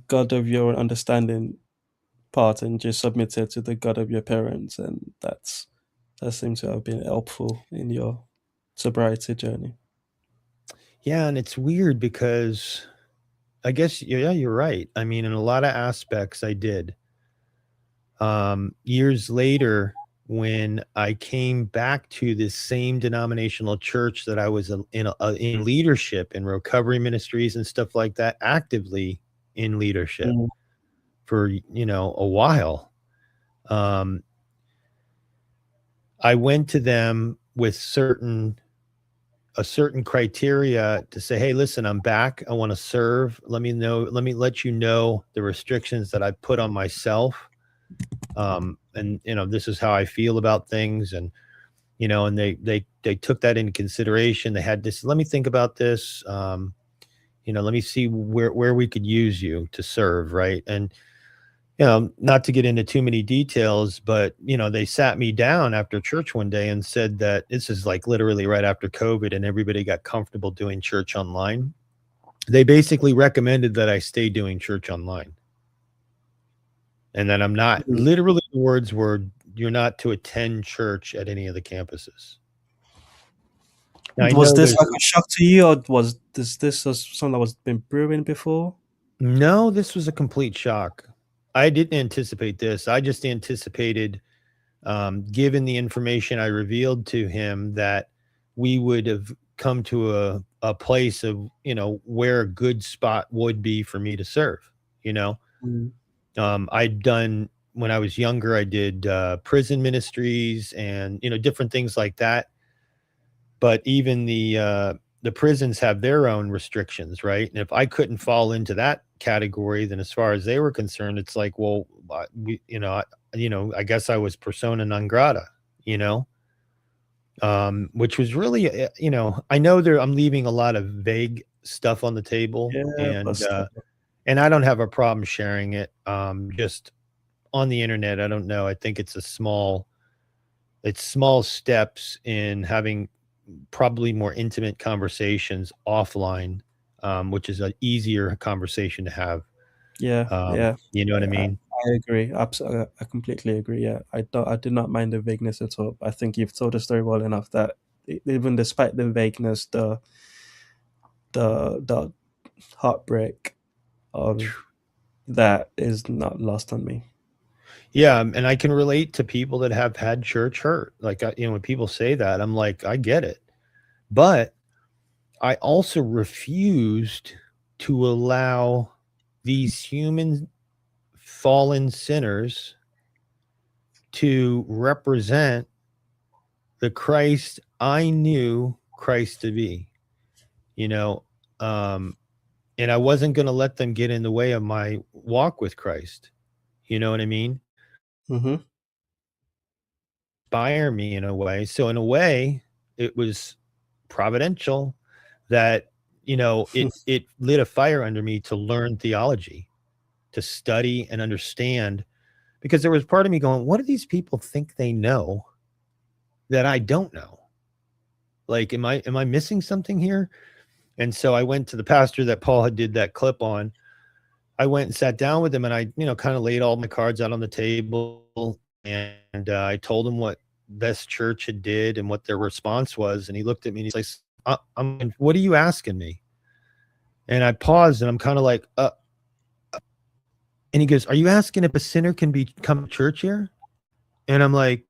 God of your understanding part and just submitted to the God of your parents, and that seems to have been helpful in your sobriety journey. Yeah, and it's weird because I guess, yeah, you're right. I mean, in a lot of aspects, I did. Years later, when I came back to this same denominational church that I was in leadership in recovery ministries and stuff like that, actively in leadership Mm. for, you know, a while. Um, I went to them with a certain criteria to say, hey, listen, I'm back. I want to serve. Let me let you know the restrictions that I put on myself. And you know, this is how I feel about things. And, you know, and they took that into consideration. They had this, let me think about this. You know, let me see where we could use you to serve. Right. And, you know, not to get into too many details, but you know, they sat me down after church one day and said that this is like literally right after COVID and everybody got comfortable doing church online. They basically recommended that I stay doing church online and that I'm not, Mm. literally the words were, you're not to attend church at any of the campuses. Now I Was know this there's like a shock to you, or was this something that was been brewing before? no, this was a complete shock. I didn't anticipate this. I just anticipated, given the information I revealed to him, that we would have come to a place of, you know, where a good spot would be for me to serve, you know. Mm. I'd done, when I was younger, I did prison ministries and, you know, different things like that. But even the prisons have their own restrictions, right? And if I couldn't fall into that category, then as far as they were concerned, it's like, well, you know, I guess I was persona non grata, you know, which was really, you know, I know there, I'm leaving a lot of vague stuff on the table, Yeah, but still. and I don't have a problem sharing it. Just on the internet, I don't know. I think it's small steps in having probably more intimate conversations offline, which is an easier conversation to have. Yeah, yeah. You know what I I mean? I agree. Absolutely, I completely agree. Yeah, I do not mind the vagueness at all. I think you've told the story well enough that even despite the vagueness, the heartbreak of that is not lost on me. Yeah, and I can relate to people that have had church hurt. Like, you know, when people say that, I'm like, I get it. But I also refused to allow these human fallen sinners to represent the Christ I knew Christ to be, you know, um, and I wasn't going to let them get in the way of my walk with Christ. You know what I mean? Hmm. Inspire me in a way. So in a way, it was providential that, you know, it lit a fire under me to learn theology, to study and understand, because there was part of me going, what do these people think they know that I don't know? Like, am I missing something here? And so I went to the pastor that Paul had did that clip on. I went and sat down with him and I, you know, kind of laid all my cards out on the table, and I told him what this church had did and what their response was. And he looked at me and he's like, I'm what are you asking me? And I paused and I'm kind of like, and he goes, are you asking if a sinner can come to church here? And I'm like,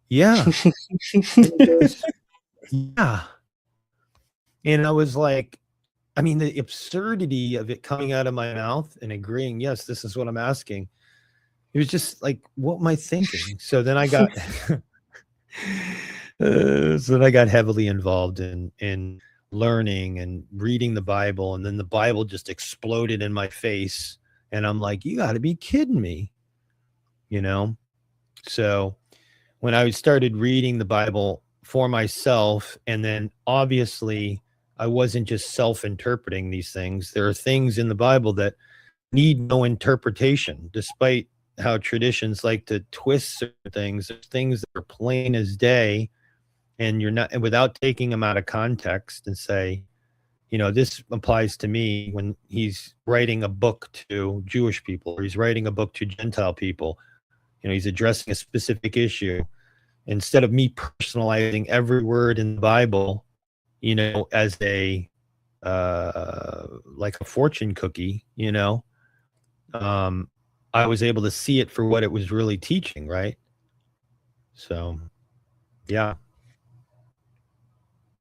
yeah. And he goes, yeah. And I was like, I mean, the absurdity of it coming out of my mouth and agreeing, yes, this is what I'm asking. It was just like, what am I thinking? So then I got, so then I got heavily involved in learning and reading the Bible, and then the Bible just exploded in my face, and I'm like, you got to be kidding me, you know. So when I started reading the Bible for myself, and then obviously I wasn't just self-interpreting these things. There are things in the Bible that need no interpretation, despite how traditions like to twist certain things. There's things that are plain as day, and you're not, and without taking them out of context and say, this applies to me when he's writing a book to Jewish people, or he's writing a book to Gentile people. He's addressing a specific issue. Instead of me personalizing every word in the Bible, as a like a fortune cookie, um, I was able to see it for what it was really teaching, right? So, yeah.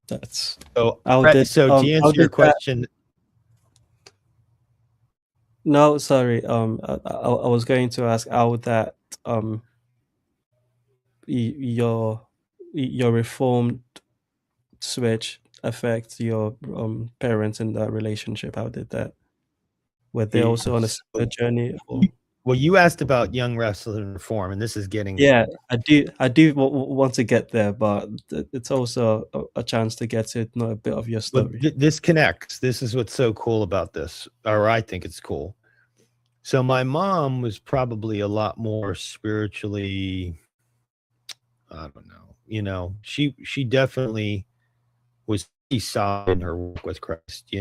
That's So, to how answer your did that? question, No, sorry. I was going to ask how that um your reformed switch affect your parents in that relationship. How did that? Were they also on a so similar journey? Or well, you asked about Young Restless and Reformed, and this is getting yeah, I do want to get there, but it's also a chance to get to know a bit of your well, story. this connects. This is what's so cool about this, or I think it's cool. So my mom was probably a lot more spiritually, I don't know, she definitely was pretty solid in her work with Christ,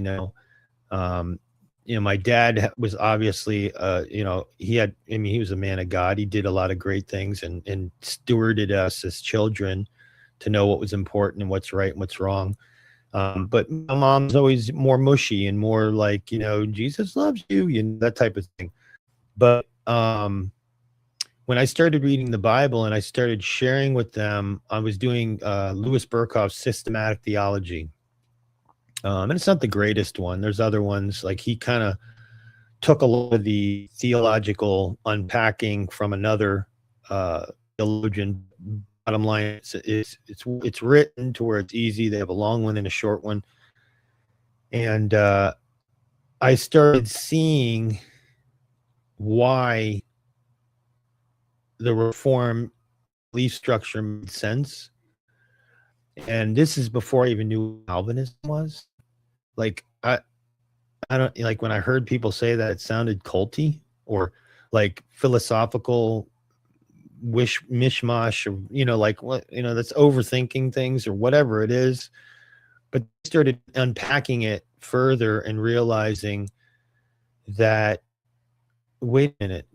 Um, my dad was obviously, he was a man of God. He did a lot of great things and stewarded us as children to know what was important and what's right and what's wrong. But my mom's always more mushy and more like, Jesus loves you, that type of thing. But when I started reading the Bible and I started sharing with them, I was doing Louis Berkhof's systematic theology. And it's not the greatest one. There's other ones, like he kind of took a lot of the theological unpacking from another theologian. Bottom line, it's written to where it's easy. They have a long one and a short one, and I started seeing why the reform belief structure made sense. And this is before I even knew what Calvinism was. Like I don't like when I heard people say that, it sounded culty or like philosophical wish mishmash, or like what, that's overthinking things or whatever it is. But I started unpacking it further and realizing that, wait a minute,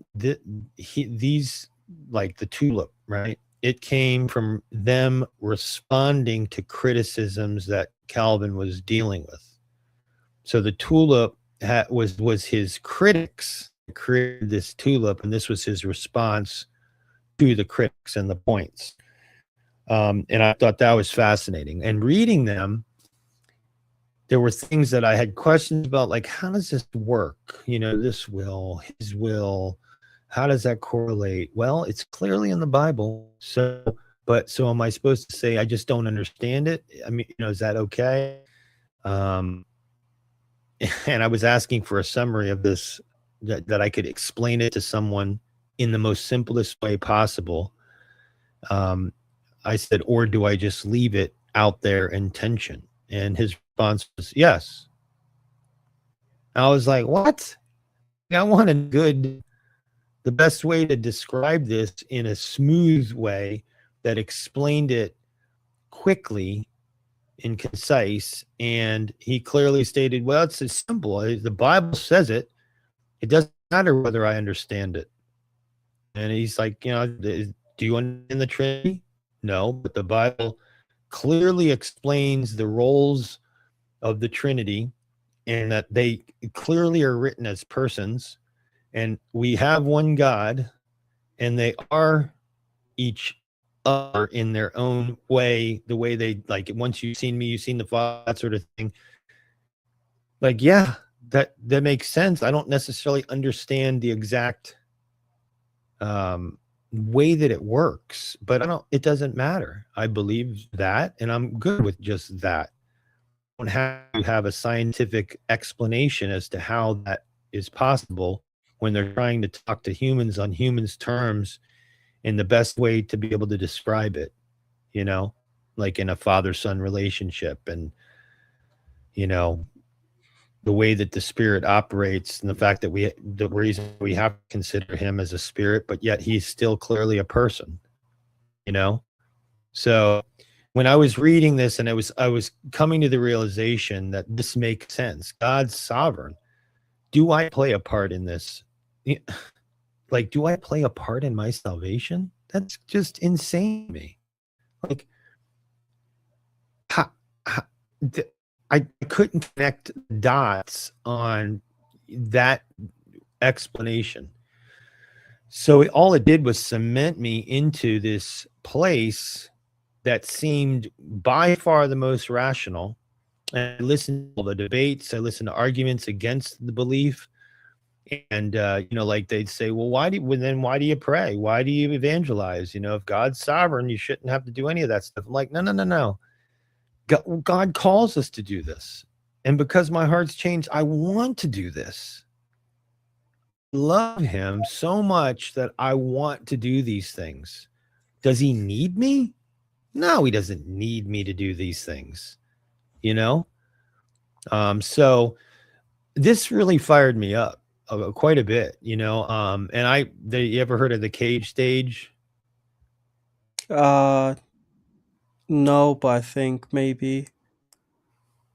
these, like the tulip, right? It came from them responding to criticisms that Calvin was dealing with. So the tulip was his critics created this tulip, and this was his response to the critics and the points. And I thought that was fascinating. And reading them, there were things that I had questions about, like, how does this work? This will, his will, how does that correlate? Well, it's clearly in the Bible. So am I supposed to say I just don't understand it? I mean, is that okay? And I was asking for a summary of this, that I could explain it to someone in the most simplest way possible. I said, or do I just leave it out there in tension? And his response was yes. I was like, what? I want the best way to describe this in a smooth way that explained it quickly and concise. And he clearly stated, well, it's as simple. The Bible says it. It doesn't matter whether I understand it. And he's like, do you understand the Trinity? No, but the Bible clearly explains the roles of the Trinity, and that they clearly are written as persons, and we have one God, and they are each other in their own way, the way they like, once you've seen me, you've seen the Father, that sort of thing. Like, yeah, that makes sense. I don't necessarily understand the exact um way that it works, but I don't it doesn't matter. I believe that, and I'm good with just that. I don't have to have a scientific explanation as to how that is possible when they're trying to talk to humans on humans terms in the best way to be able to describe it, you know, like in a father son relationship, and you know, the way that the spirit operates, and the fact that the reason we have to consider him as a spirit, but yet he's still clearly a person, you know. So when I was reading this, and I was coming to the realization that this makes sense. God's sovereign. Do I play a part in this? Like, do I play a part in my salvation? That's just insane to me. Like, how, how, I couldn't connect dots on that explanation. So all it did was cement me into this place that seemed by far the most rational. And I listened to all the debates. I listened to arguments against the belief. And like they'd say, well, why do you pray? Why do you evangelize? If God's sovereign, you shouldn't have to do any of that stuff. I'm like, no, no, no, no. God calls us to do this. And because my heart's changed, I want to do this. I love him so much that I want to do these things. Does he need me? No, he doesn't need me to do these things. You know? So this really fired me up quite a bit, and you ever heard of the cage stage? Uh, no, but I think maybe.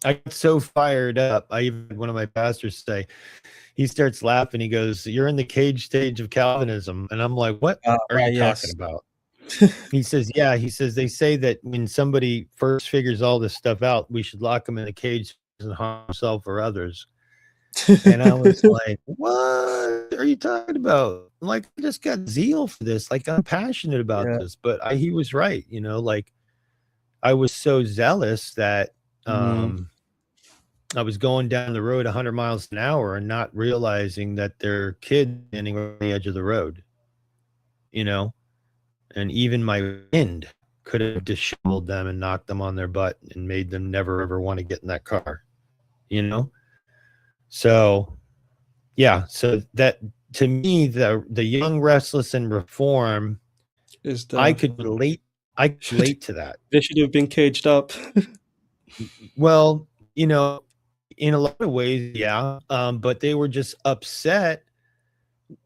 I got so fired up. I even had one of my pastors say, he starts laughing. He goes, "You're in the cage stage of Calvinism." And I'm like, what are you Right, talking yes. about? He says, yeah, he says, they say that when somebody first figures all this stuff out, we should lock them in a cage and harm himself or others. And I was like, what are you talking about? I'm like, I just got zeal for this. Like, I'm passionate about Yeah. this. But he was right. Like, I was so zealous that Mm. I was going down the road 100 miles an hour and not realizing that there are kids standing on the edge of the road, you know, and even my wind could have disheveled them and knocked them on their butt and made them never ever want to get in that car, you know? So, yeah, so that, to me, the young, restless, and reform, Is I the could relate. I could relate to that. they should have been caged up. Well, in a lot of ways, yeah. But they were just upset,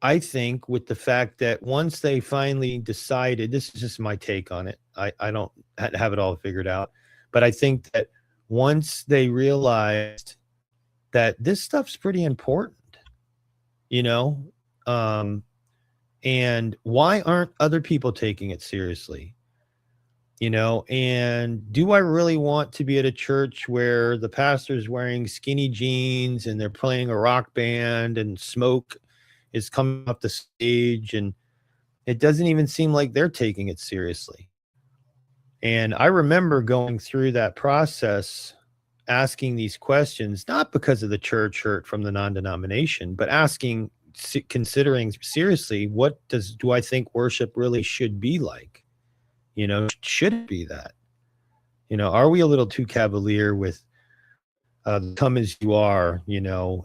I think, with the fact that once they finally decided, this is just my take on it. I don't have it all figured out, but I think that once they realized that this stuff's pretty important, you know, um, and why aren't other people taking it seriously? And do I really want to be at a church where the pastor's wearing skinny jeans and they're playing a rock band and smoke is coming up the stage, and it doesn't even seem like they're taking it seriously? And I remember going through that process, asking these questions, not because of the church hurt from the non-denomination, but considering seriously, do I think worship really should be like? Should it be that? Are we a little too cavalier with come as you are,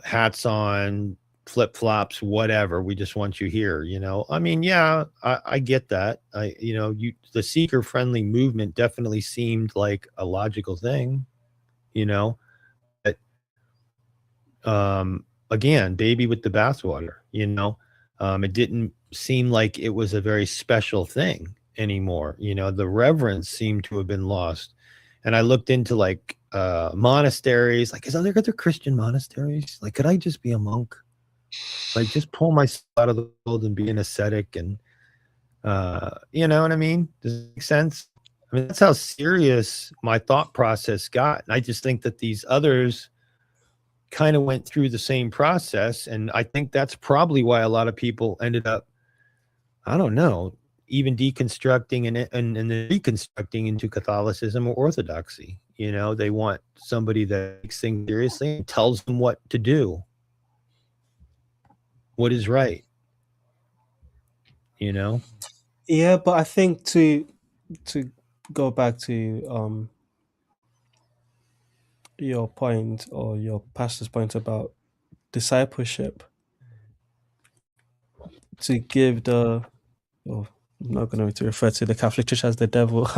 hats on, flip flops, whatever. We just want you here, I mean, yeah, I get that. The seeker friendly movement definitely seemed like a logical thing, you know, but again, baby with the bathwater, it didn't seem like it was a very special thing anymore. The reverence seemed to have been lost. And I looked into like monasteries, like, is there other Christian monasteries? Like, could I just be a monk? Like, just pull myself out of the world and be an ascetic, and you know what I mean? Does it make sense? I mean, that's how serious my thought process got. And I just think that these others kind of went through the same process. And I think that's probably why a lot of people ended up, I don't know, even deconstructing and then reconstructing into Catholicism or Orthodoxy. You know, they want somebody that takes things seriously and tells them what to do, what is right, you know? Yeah, but I think to go back to your point or your pastor's point about discipleship, to give the oh, I'm not going to refer to the Catholic Church as the devil.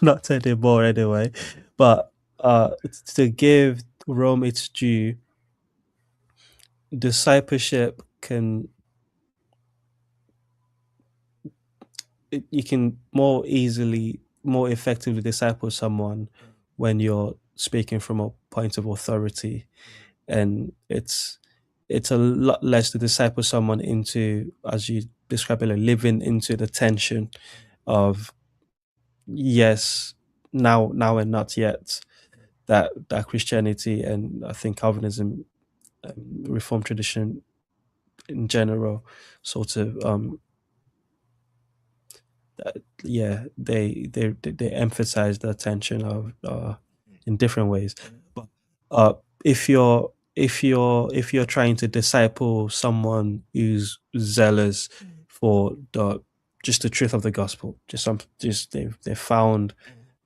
Not anymore anyway. But to give Rome its due, discipleship can you can more easily, more effectively disciple someone when you're speaking from a point of authority, and it's a lot less to disciple someone into, as you describe it, like living into the tension of yes, now and not yet. That Christianity and I think Calvinism, Reformed tradition in general, sort of yeah, they emphasize the attention of in different ways. But uh, if you're trying to disciple someone who's zealous for the just the truth of the gospel, just they found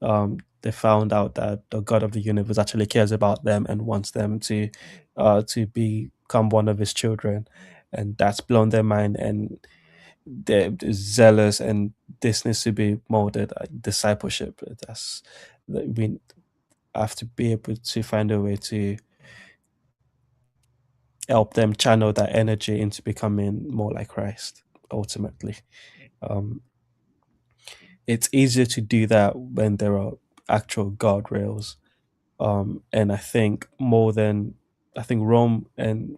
out that the God of the universe actually cares about them and wants them to become one of his children, and that's blown their mind, and they're zealous, and this needs to be molded. Discipleship. That's we have to be able to find a way to help them channel that energy into becoming more like Christ. Ultimately, um, it's easier to do that when there are actual guardrails. And I think more than I think Rome and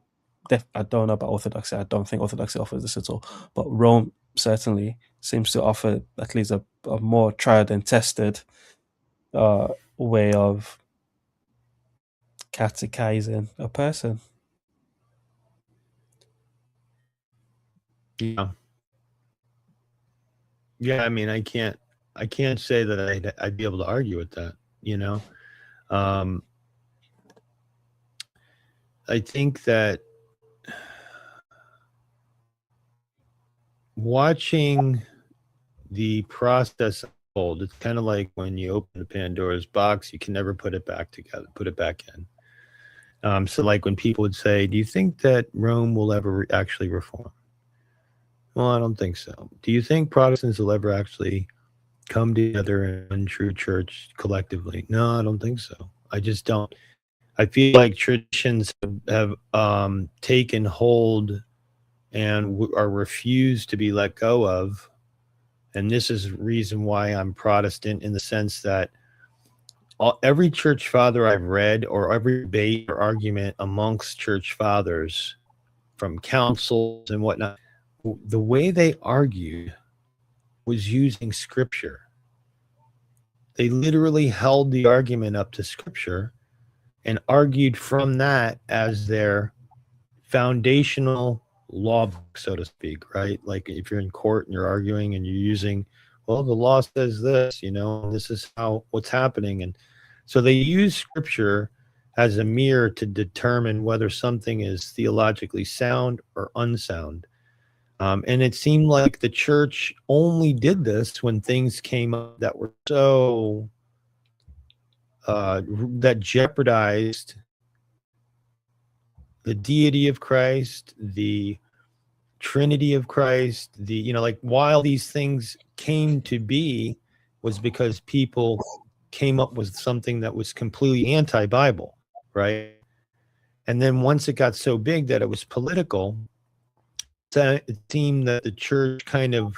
I don't know about Orthodoxy. I don't think Orthodoxy offers this at all, but Rome certainly seems to offer at least a more tried and tested uh, way of catechizing a person. Yeah. Yeah. I mean, I can't say that I'd be able to argue with that, you know? Um, I think that watching the process unfold, it's kind of like when you open the Pandora's box, you can never put it back together, put it back in. So, like when people would say, "Do you think that Rome will ever actually reform?" Well, I don't think so. Do you think Protestants will ever actually come together in one true church collectively? No, I don't think so. I just don't. I feel like traditions have taken hold and are refused to be let go of. And this is the reason why I'm Protestant in the sense that every church father I've read, or every debate or argument amongst church fathers from councils and whatnot, the way they argued was using scripture. They literally held the argument up to scripture and argued from that as their foundational law book, so to speak, right? Like if you're in court and you're arguing and you're using, well, the law says this, you know, this is how what's happening. And so they use scripture as a mirror to determine whether something is theologically sound or unsound. And it seemed like the church only did this when things came up that were so that jeopardized the deity of Christ, the Trinity of Christ, the, you know, like while these things came to be was because people came up with something that was completely anti-Bible, right? And then once it got so big that it was political, it seemed that the church kind of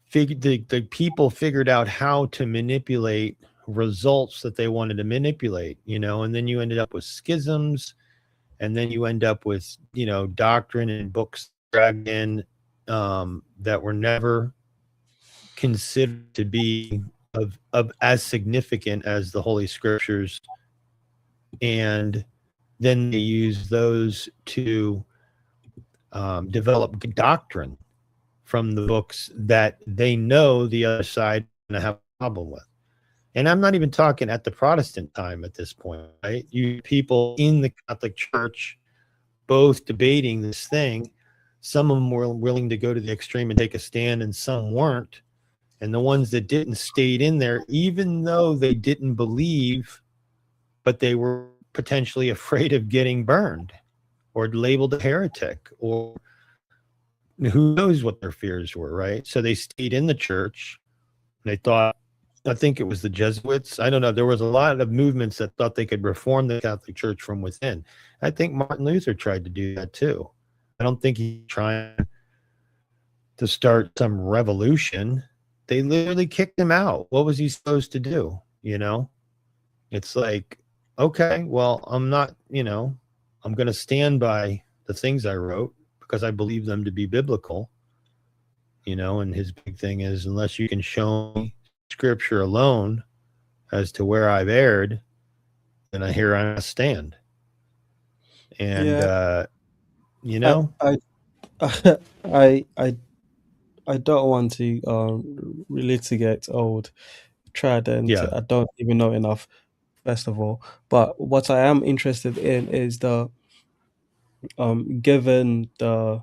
figured the people figured out how to manipulate results that they wanted to manipulate, you know, and then you ended up with schisms, and then you end up with, you know, doctrine and books dragged in that were never considered to be of as significant as the Holy Scriptures, and then they use those to develop doctrine from the books that they know the other side is going to have a problem with. And I'm not even talking at the Protestant time at this point, right? You people in the Catholic Church both debating this thing. Some of them were willing to go to the extreme and take a stand, and some weren't. And the ones that didn't stayed in there, even though they didn't believe, but they were potentially afraid of getting burned or labeled a heretic, or who knows what their fears were, right? So they stayed in the church. They thought, I think it was the Jesuits. I don't know. There was a lot of movements that thought they could reform the Catholic Church from within. I think Martin Luther tried to do that too. I don't think he's trying to start some revolution. They literally kicked him out. What was he supposed to do? You know, it's like, okay, well, I'm not, I'm going to stand by the things I wrote because I believe them to be biblical, and his big thing is, unless you can show me Scripture alone as to where I've erred, then here I stand. And, Yeah, you I know, I I I don't want to relitigate old Trident. yeah, I don't even know enough, first of all. But what I am interested in is the given the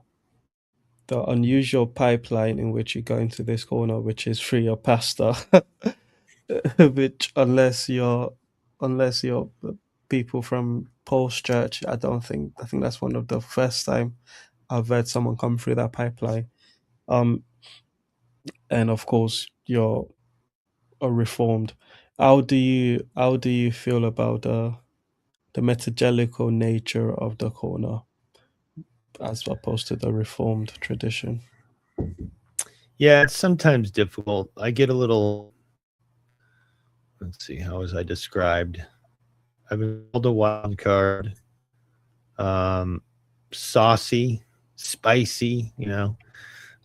unusual pipeline in which you go into this corner, which is through your pastor, which unless you're people from Paul's church, I think that's one of the first time I've heard someone come through that pipeline. Um, and of course you're a reformed. How do you feel about the metagelical nature of the corner as opposed to the reformed tradition? yeah, it's sometimes difficult. I get a little, let's see, how was I described? I've been called a wild card, um, saucy, spicy,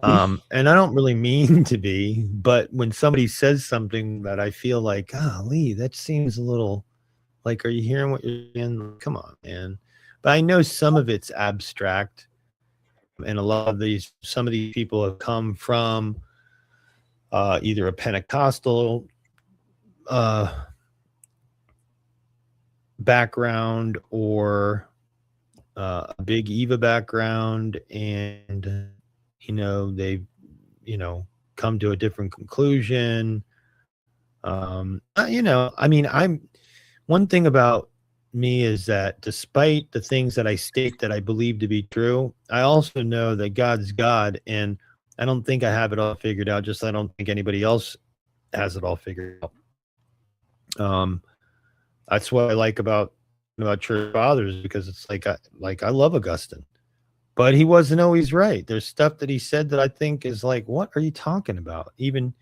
and I don't really mean to be, but when somebody says something that I feel like, Lee, that seems a little like, are you hearing what you're saying? Come on, man. But I know some of it's abstract, and some of these people have come from either a Pentecostal uh, background or a big Eva background, and they've come to a different conclusion. I mean, I'm one thing about me is that despite the things that I state that I believe to be true, I also know that God's God, and I don't think I have it all figured out. Just I don't think anybody else has it all figured out. Um, that's what I like about church fathers, because it's like I love Augustine, but he wasn't always right. There's stuff that he said that I think is like, what are you talking about? Even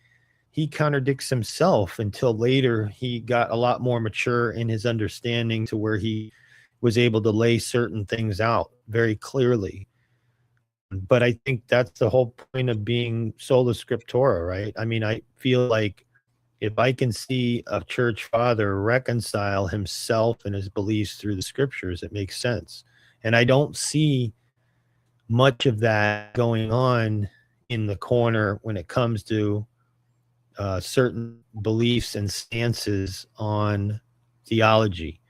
he contradicts himself until later he got a lot more mature in his understanding to where he was able to lay certain things out very clearly. But I think that's the whole point of being sola scriptura, right? I mean, I feel like if I can see a church father reconcile himself and his beliefs through the scriptures, it makes sense. And I don't see much of that going on in the corner when it comes to certain beliefs and stances on theology.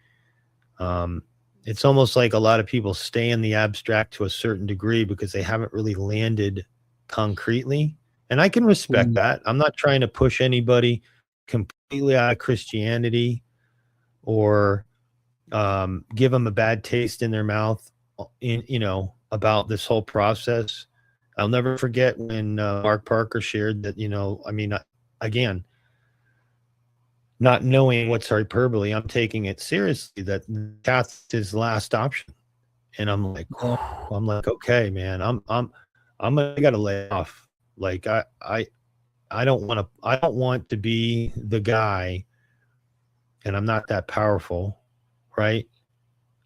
Um, it's almost like a lot of people stay in the abstract to a certain degree because they haven't really landed concretely. And I can respect Mm, that. I'm not trying to push anybody completely out of Christianity or give them a bad taste in their mouth about this whole process. I'll never forget when Mark Parker shared that, again, not knowing what's hyperbole, I'm taking it seriously that that's his last option. And I'm like, yeah, okay, man, I gotta lay off. Like I don't want to be the guy, and I'm not that powerful, right?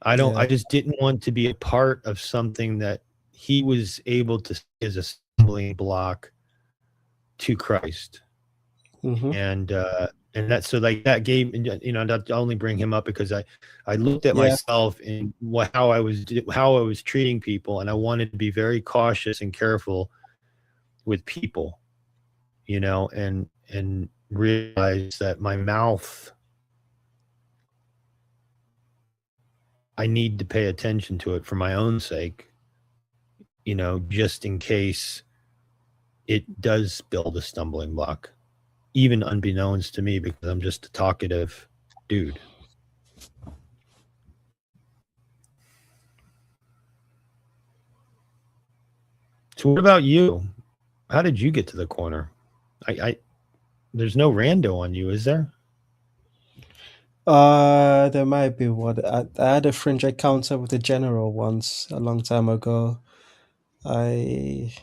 I yeah, just didn't want to be a part of something that he was able to see as a stumbling block to Christ. Mm-hmm. And that so like that gave not to only bring him up because I looked at Yeah. myself and how I was treating people, and I wanted to be very cautious and careful with people, and realize that my mouth, I need to pay attention to it for my own sake, just in case it does build a stumbling block, even unbeknownst to me, because I'm just a talkative dude. So what about you? How did you get to the corner? I there's no rando on you, is there? There might be one. I had a fringe encounter with the general once a long time ago. I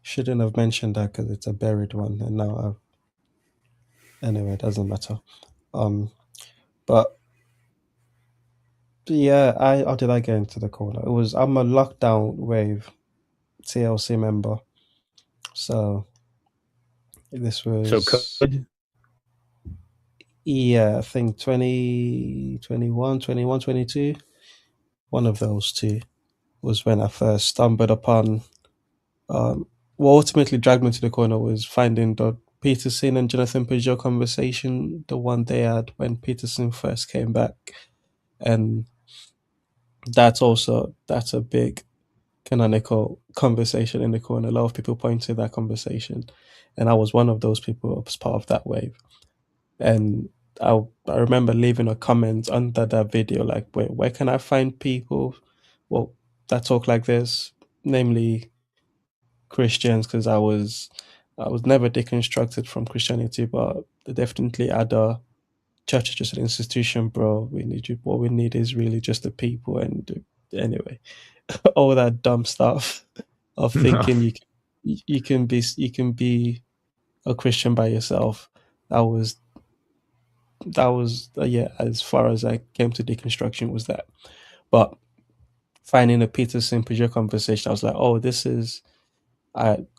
shouldn't have mentioned that because it's a buried one, and now anyway, it doesn't matter. Um, but yeah, I how did I get into the corner? I'm a lockdown wave TLC member, so this So was COVID. yeah, I think 2021, 21, 22. One of those two was when I first stumbled upon. Um, what ultimately dragged me to the corner was finding the Peterson and Jonathan Peugeot conversation, the one they had when Peterson first came back, and that's a big canonical conversation in the corner. A lot of people point to that conversation, and I was one of those people who was part of that wave. And I remember leaving a comment under that video like, wait, where can I find people well that talk like this, namely Christians, because I was never deconstructed from Christianity, but they definitely had a church is just an institution, bro. We need you. What we need is really just the people. And anyway, all that dumb stuff of thinking you can be a Christian by yourself. That was yeah. As far as I came to deconstruction was that, but finding a Peterson Peugeot conversation, I was like, oh,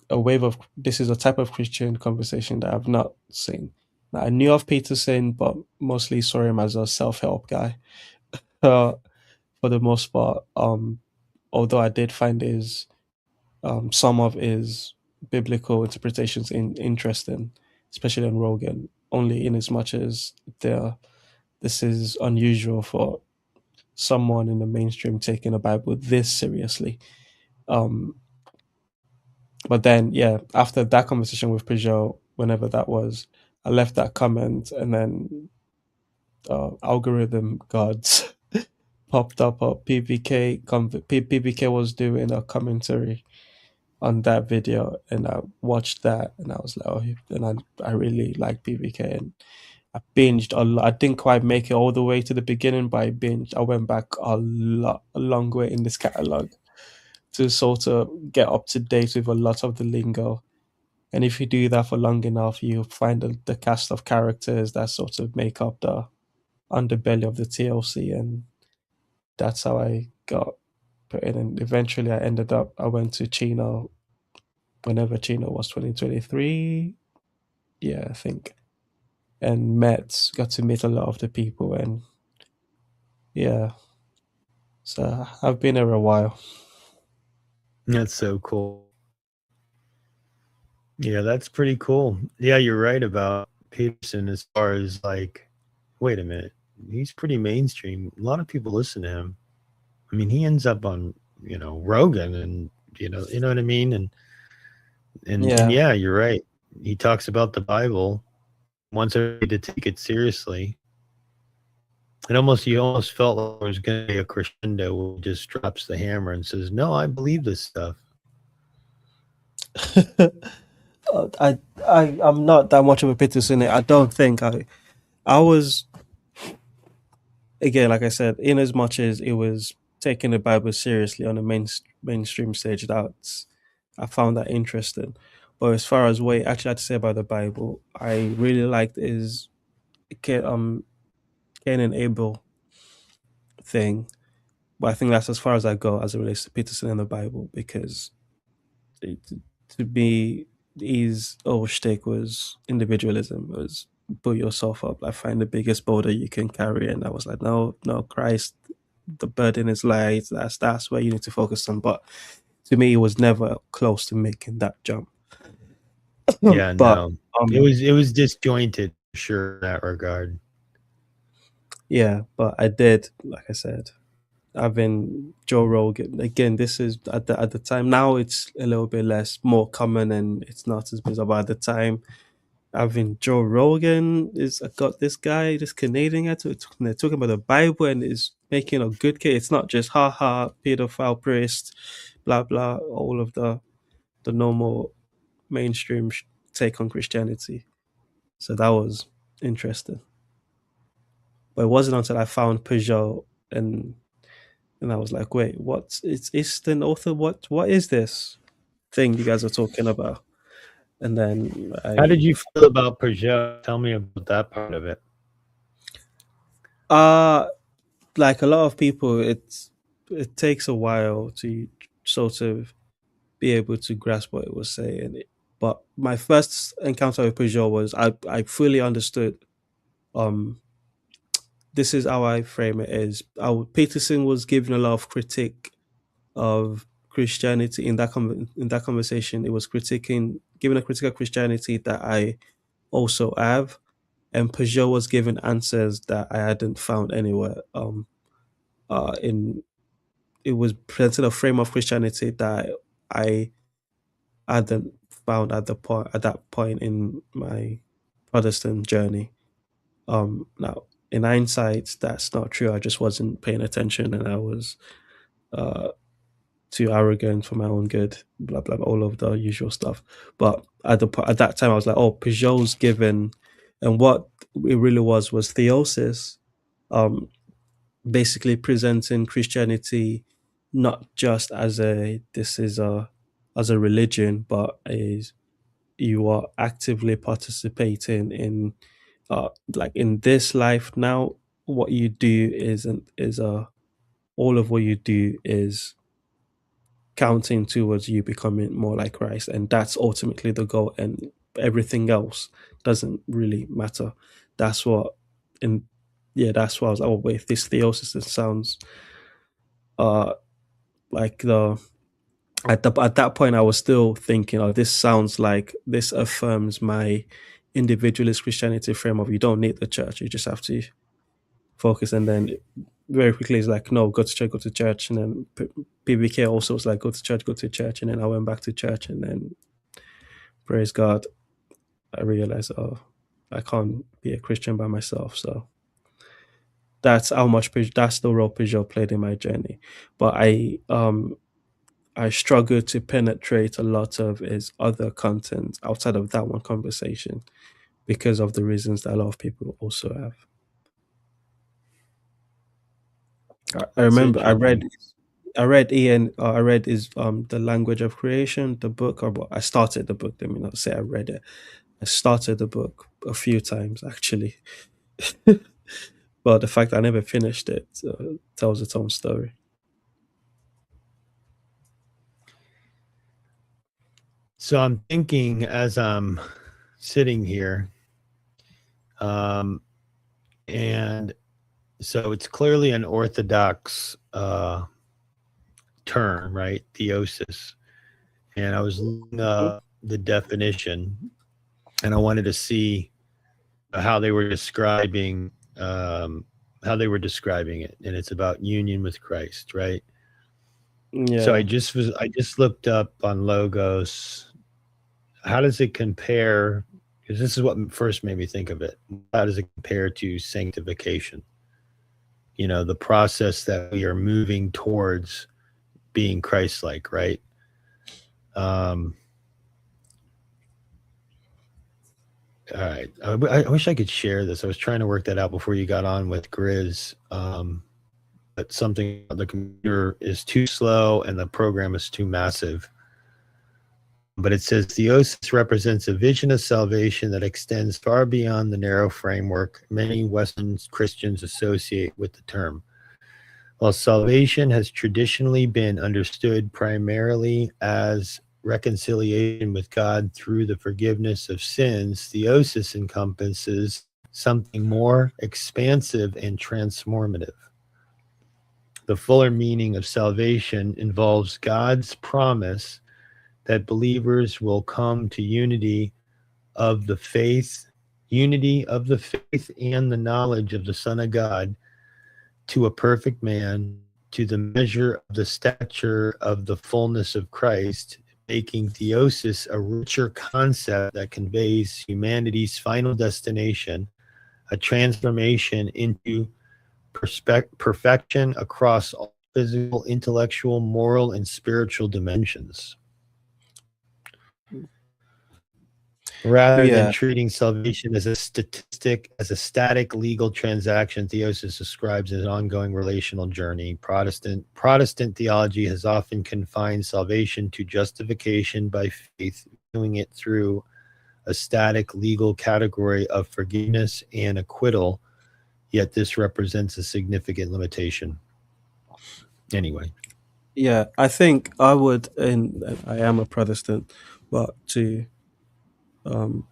a wave of this is a type of Christian conversation that I've not seen. Now, I knew of Peterson, but mostly saw him as a self help guy. Uh, for the most part, although I did find his some of his biblical interpretations interesting, especially on Rogan, only in as much as this is unusual for someone in the mainstream taking the Bible this seriously. Um, but then, yeah, after that conversation with Peugeot, whenever that was, I left that comment, and then algorithm gods popped up. PBK was doing a commentary on that video, and I watched that, and I was like, oh, and I really like PBK, and I binged a lot. I didn't quite make it all the way to the beginning, but I binged. I went back a long way in this catalog to sort of get up to date with a lot of the lingo. And if you do that for long enough, you find the cast of characters that sort of make up the underbelly of the TLC, and that's how I got put in. And eventually, I went to Chino whenever Chino was 2023. Yeah, I think, and got to meet a lot of the people, and yeah, so I've been here a while. That's so cool. Yeah, that's pretty cool. Yeah, you're right about Peterson as far as like, wait a minute, he's pretty mainstream. A lot of people listen to him. I mean, he ends up on, Rogan, and you know what I mean? And Yeah. yeah, you're right. He talks about the Bible, wants everybody to take it seriously. You almost felt like there was going to be a crescendo where he just drops the hammer and says, "No, I believe this stuff." I'm not that much of a Peterson. I don't think I was again, like I said, in as much as it was taking the Bible seriously on a mainstream stage, that's I found that interesting. But as far as what he actually had to say about the Bible, I really liked his um Cain and Abel thing. But I think that's as far as I go as it relates to Peterson and the Bible, because it, to me. his whole shtick was individualism. It was put yourself up, like find the biggest boulder you can carry. And I was like, no, no, Christ, the burden is light. That's where you need to focus on. But to me, it was never close to making that jump. Yeah, But no. um, It was disjointed for sure in that regard. yeah, but I did, like I said, having Joe Rogan again. This is at the time. Now it's a little bit less, more common, and it's not as bizarre. But at the time, having Joe Rogan is I got this guy, this Canadian guy, they're talking about the Bible and is making a good case. It's not just haha, pedophile priest, blah blah, all of the normal mainstream take on Christianity. So that was interesting. But it wasn't until I found Peugeot and I was like, wait, what? It's Eastern author. What is this thing you guys are talking about? And then How I did you feel about Peugeot? Tell me about that part of it. uh like a lot of people, it takes a while to sort of be able to grasp what it was saying. But my first encounter with Peugeot was I fully understood. Um, this is how I frame it: is Peterson was giving a lot of critique of Christianity in in that conversation. It was critiquing, giving a critique of Christianity that I also have, and Peugeot was giving answers that I hadn't found anywhere. In it was presenting a frame of Christianity that I hadn't found at that point in my Protestant journey. Now in hindsight, that's not true. I just wasn't paying attention, and I was uh, too arrogant for my own good. Blah blah, blah all of the usual stuff. But at that time, I was like, oh, Peugeot's given, and what it really was theosis. Um, Basically presenting Christianity not just as a this is a as a religion, but as you are actively participating in like in this life now. What you do is all of what you do is counting towards you becoming more like Christ, and that's ultimately the goal. And everything else doesn't really matter. That's what in yeah, that's why I was like, oh wait, this theosis, it sounds uh like the at that point I was still thinking, oh, this sounds like this affirms my individualist Christianity frame of you don't need the church, you just have to focus. And then very quickly it's like, no, go to church. And then PBK also was like, go to church. And then I went back to church, and then praise God, I realized, oh, I can't be a Christian by myself. So that's how much that's the role Peugeot played in my journey. But I struggled to penetrate a lot of his other content outside of that one conversation because of the reasons that a lot of people also have. I That's remember interesting. I read his The Language of Creation, the book, or I started the book. Let me not say I read it. I started the book a few times actually, but the fact that I never finished it tells its own story. So I'm thinking as I'm sitting here, um, and so it's clearly an orthodox term, right? Theosis. And I was looking up the definition, and I wanted to see how they were describing it, and it's about union with Christ, right? So Yeah, I just looked up on Logos. How does it compare? Because this is what first made me think of it. How does it compare to sanctification? You know, the process that we are moving towards being Christ-like, right? Um, all right. I wish I could share this. I was trying to work that out before you got on with Grizz. But something the computer is too slow and the program is too massive. But it says theosis represents a vision of salvation that extends far beyond the narrow framework many Western Christians associate with the term. While salvation has traditionally been understood primarily as reconciliation with God through the forgiveness of sins, theosis encompasses something more expansive and transformative. The fuller meaning of salvation involves God's promise that believers will come to of the faith, unity of the faith and the knowledge of the Son of God, to a perfect man, to the measure of the stature of the fullness of Christ, making theosis a richer concept that conveys humanity's final destination, a transformation into perfection across all physical, intellectual, moral, and spiritual dimensions. Rather than Yeah, treating salvation as a statistic, as a static legal transaction, theosis describes an ongoing relational journey. Protestant theology has often confined salvation to justification by faith, viewing it through a static legal category of forgiveness and acquittal, yet this represents a significant limitation. Anyway. yeah. I think I would, and I am a Protestant, but to um,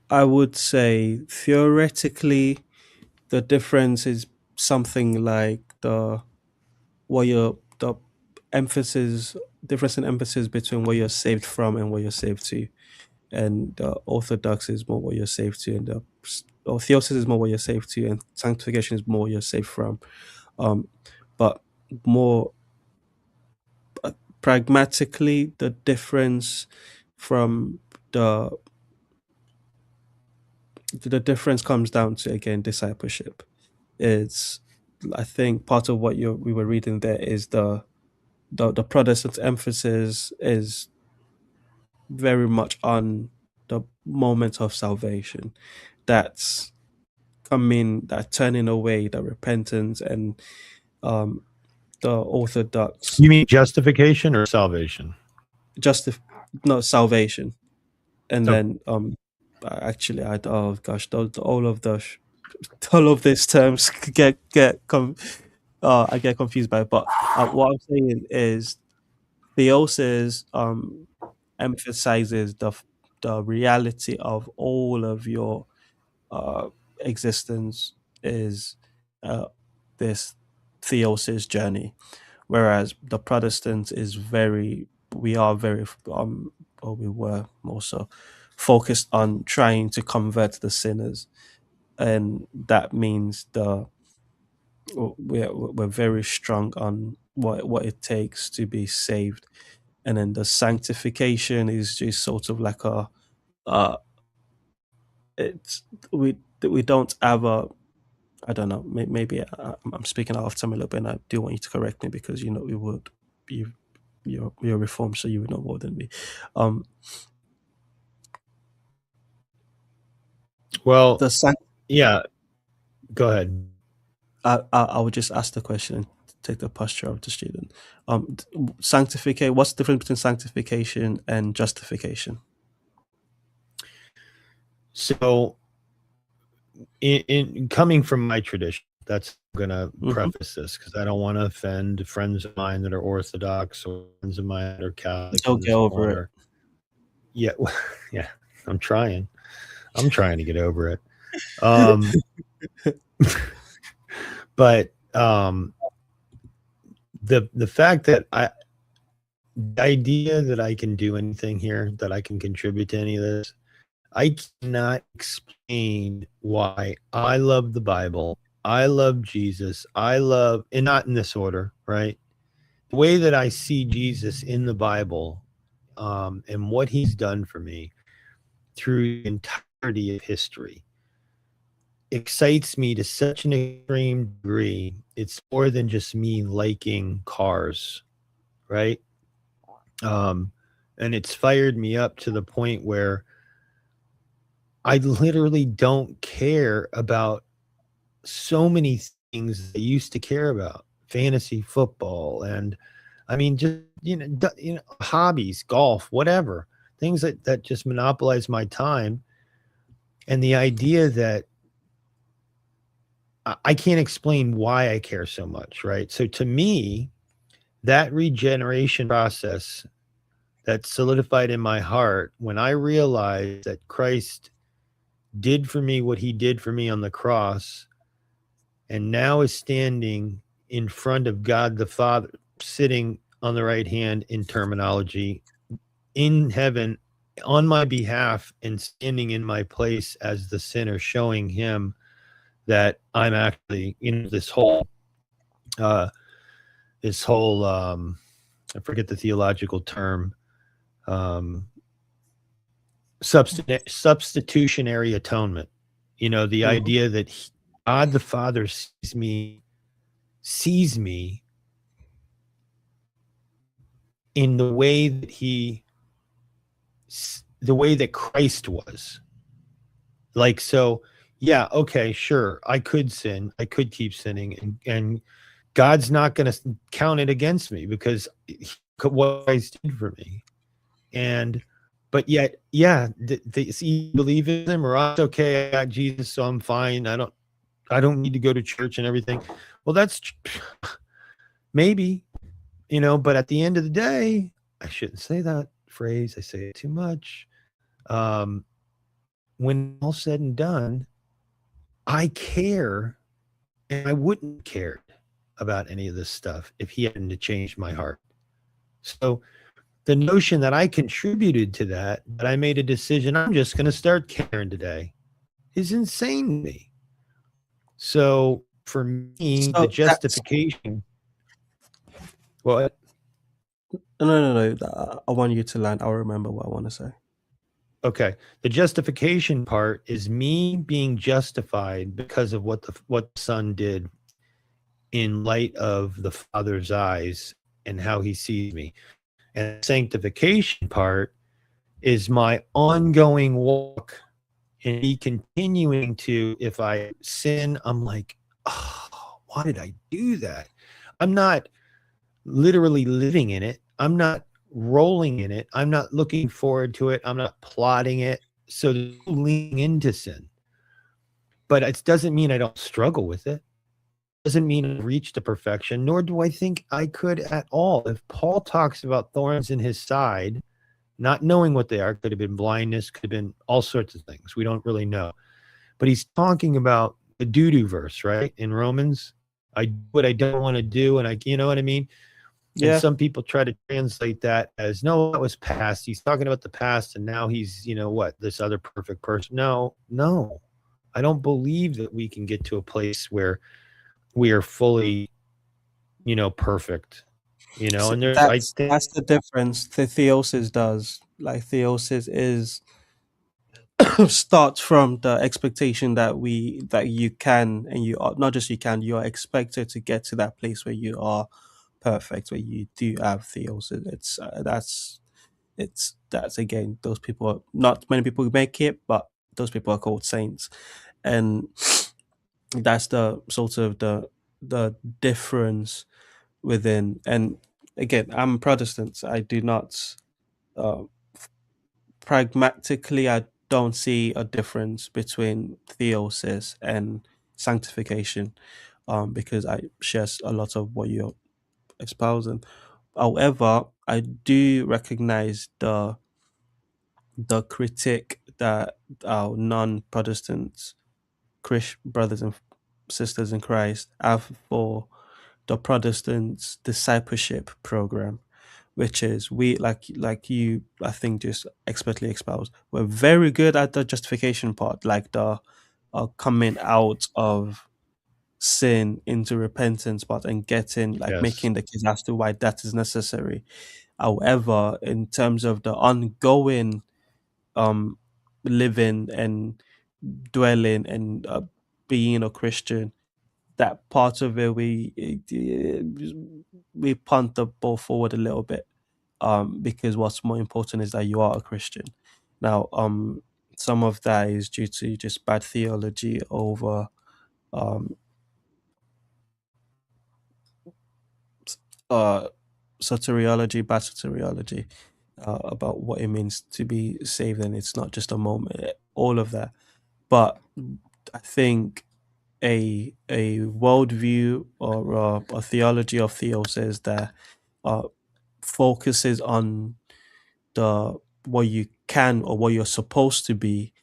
I would say theoretically the difference is something like the emphasis difference in emphasis between what you're saved from and what you're saved to, and orthodox is more what you're saved to, and or theosis is more what you're saved to, and sanctification is more what you're saved from. Um, but more pragmatically, the difference from the the difference comes down to, again, discipleship. It's, I think, part of what we were reading there is the Protestant emphasis is very much on the moment of salvation. That's coming, that turning away, the repentance, and um, the Orthodox You mean justification or salvation? justif not salvation. And Okay. then actually, oh gosh, all of all of these terms I get confused by it. But what I'm saying is theosis emphasizes the reality of all of your uh, existence is uh, this theosis journey, whereas the Protestant is we are very or we were more so focused on trying to convert the sinners, and that means we're very strong on what it takes to be saved, and then the sanctification is just sort of like a uh it's we don't have a, I don't know, maybe I'm speaking out of time a little bit, and I do want you to correct me because you know you you're reformed, so you would know more than me. um Well, the sanct yeah, go ahead. I would just ask the question and take the posture of the student. Sanctification, what's the difference between sanctification and justification? So, in coming from my tradition, that's going to Hmm. preface this because I don't want to offend friends of mine that are Orthodox or friends of mine that are Catholic Don't and get so over on. it. Or yeah, yeah, I'm trying. I'm trying to get over it. Um, but the fact that the idea that I can do anything here, that I can contribute to any of this, I cannot explain why I love the Bible. I love Jesus. I love, and not in this order, right? The way that I see Jesus in the Bible, and what he's done for me through the entirety of history excites me to such an extreme degree. It's more than just me liking cars, right? Um, and it's fired me up to the point where I literally don't care about so many things I used to care about, fantasy football, and I mean, just hobbies, golf, whatever, things that just monopolize my time. And the idea that I can't explain why I care so much, right? So to me, that regeneration process that solidified in my heart when I realized that Christ did for me what he did for me on the cross and now is standing in front of God the Father, sitting on the right hand in terminology in heaven on my behalf and standing in my place as the sinner, showing him that I'm actually, uh, this whole, I forget the theological term, um, substitutionary atonement. The Mhm. idea that God the Father sees me in the way that Christ was. Like, so, yeah, okay, sure, I could sin, I could keep sinning, and God's not going to count it against me because what Christ did for me. And but yet, yeah, so you believe in him, or it's okay, I got Jesus, so I'm fine. I don't need to go to church and everything. Well, that's maybe, but at the end of the day, I shouldn't say that phrase. I say it too much. Um, when all said and done, I care, and I wouldn't have cared about any of this stuff if he hadn't changed my heart. So the notion that I contributed to that I made a decision, I'm just going to start caring today, is insane to me. So for me, the So that's justification, well, no. I want you to land. I'll remember what I want to say. okay, the justification part is me being justified because of what the son did in light of the Father's eyes and how he sees me. And the sanctification part is my ongoing walk and me continuing to, if I sin, I'm like, oh, why did I do that? I'm not literally living in it. I'm not rolling in it. I'm not looking forward to it. I'm not plotting it. So leaning into sin. But it doesn't mean I don't struggle with it. Doesn't mean I reached to perfection, nor do I think I could at all. If Paul talks about thorns in his side, not knowing what they are, could have been blindness, could have been all sorts of things. We don't really know. But he's talking about the doo-doo verse, right? In Romans, I do what I don't want to do, and you know what I mean? And Yeah. some people try to translate that as, no, that was past. He's talking about the past, and now he's, what, this other perfect person. No, no. I don't believe that we can get to a place where we are fully, perfect. So And there's, I think, that's the difference. The theosis does, like, theosis is starts from the expectation that you can, and you are not just you can, you are expected to get to that place where you are perfect, where you do have theosis. That's again, those people are, not many people make it, but those people are called saints. And that's the sort of the difference within. And again, I'm Protestant, so I do not, uh, pragmatically, I don't see a difference between theosis and sanctification, because I share a lot of what you're espousing. However, I do recognize the critique that our non-Protestant brothers and sisters in Christ have for the Protestant discipleship program, which is, we, like you, I think, just expertly espoused. We're very good at the justification part, like the coming out of sin into repentance part, and getting, like, yes, making the case as to why that is necessary. However, in terms of the ongoing um living and dwelling and being a Christian, that part of it, we punt the ball forward a little bit, because what's more important is that you are a Christian. Now, some of that is due to just bad theology over um uh soteriology, bad soteriology, about what it means to be saved, and it's not just a moment, all of that. But I think a worldview or a theology of theos is that focuses on the what you can or what you're supposed to be,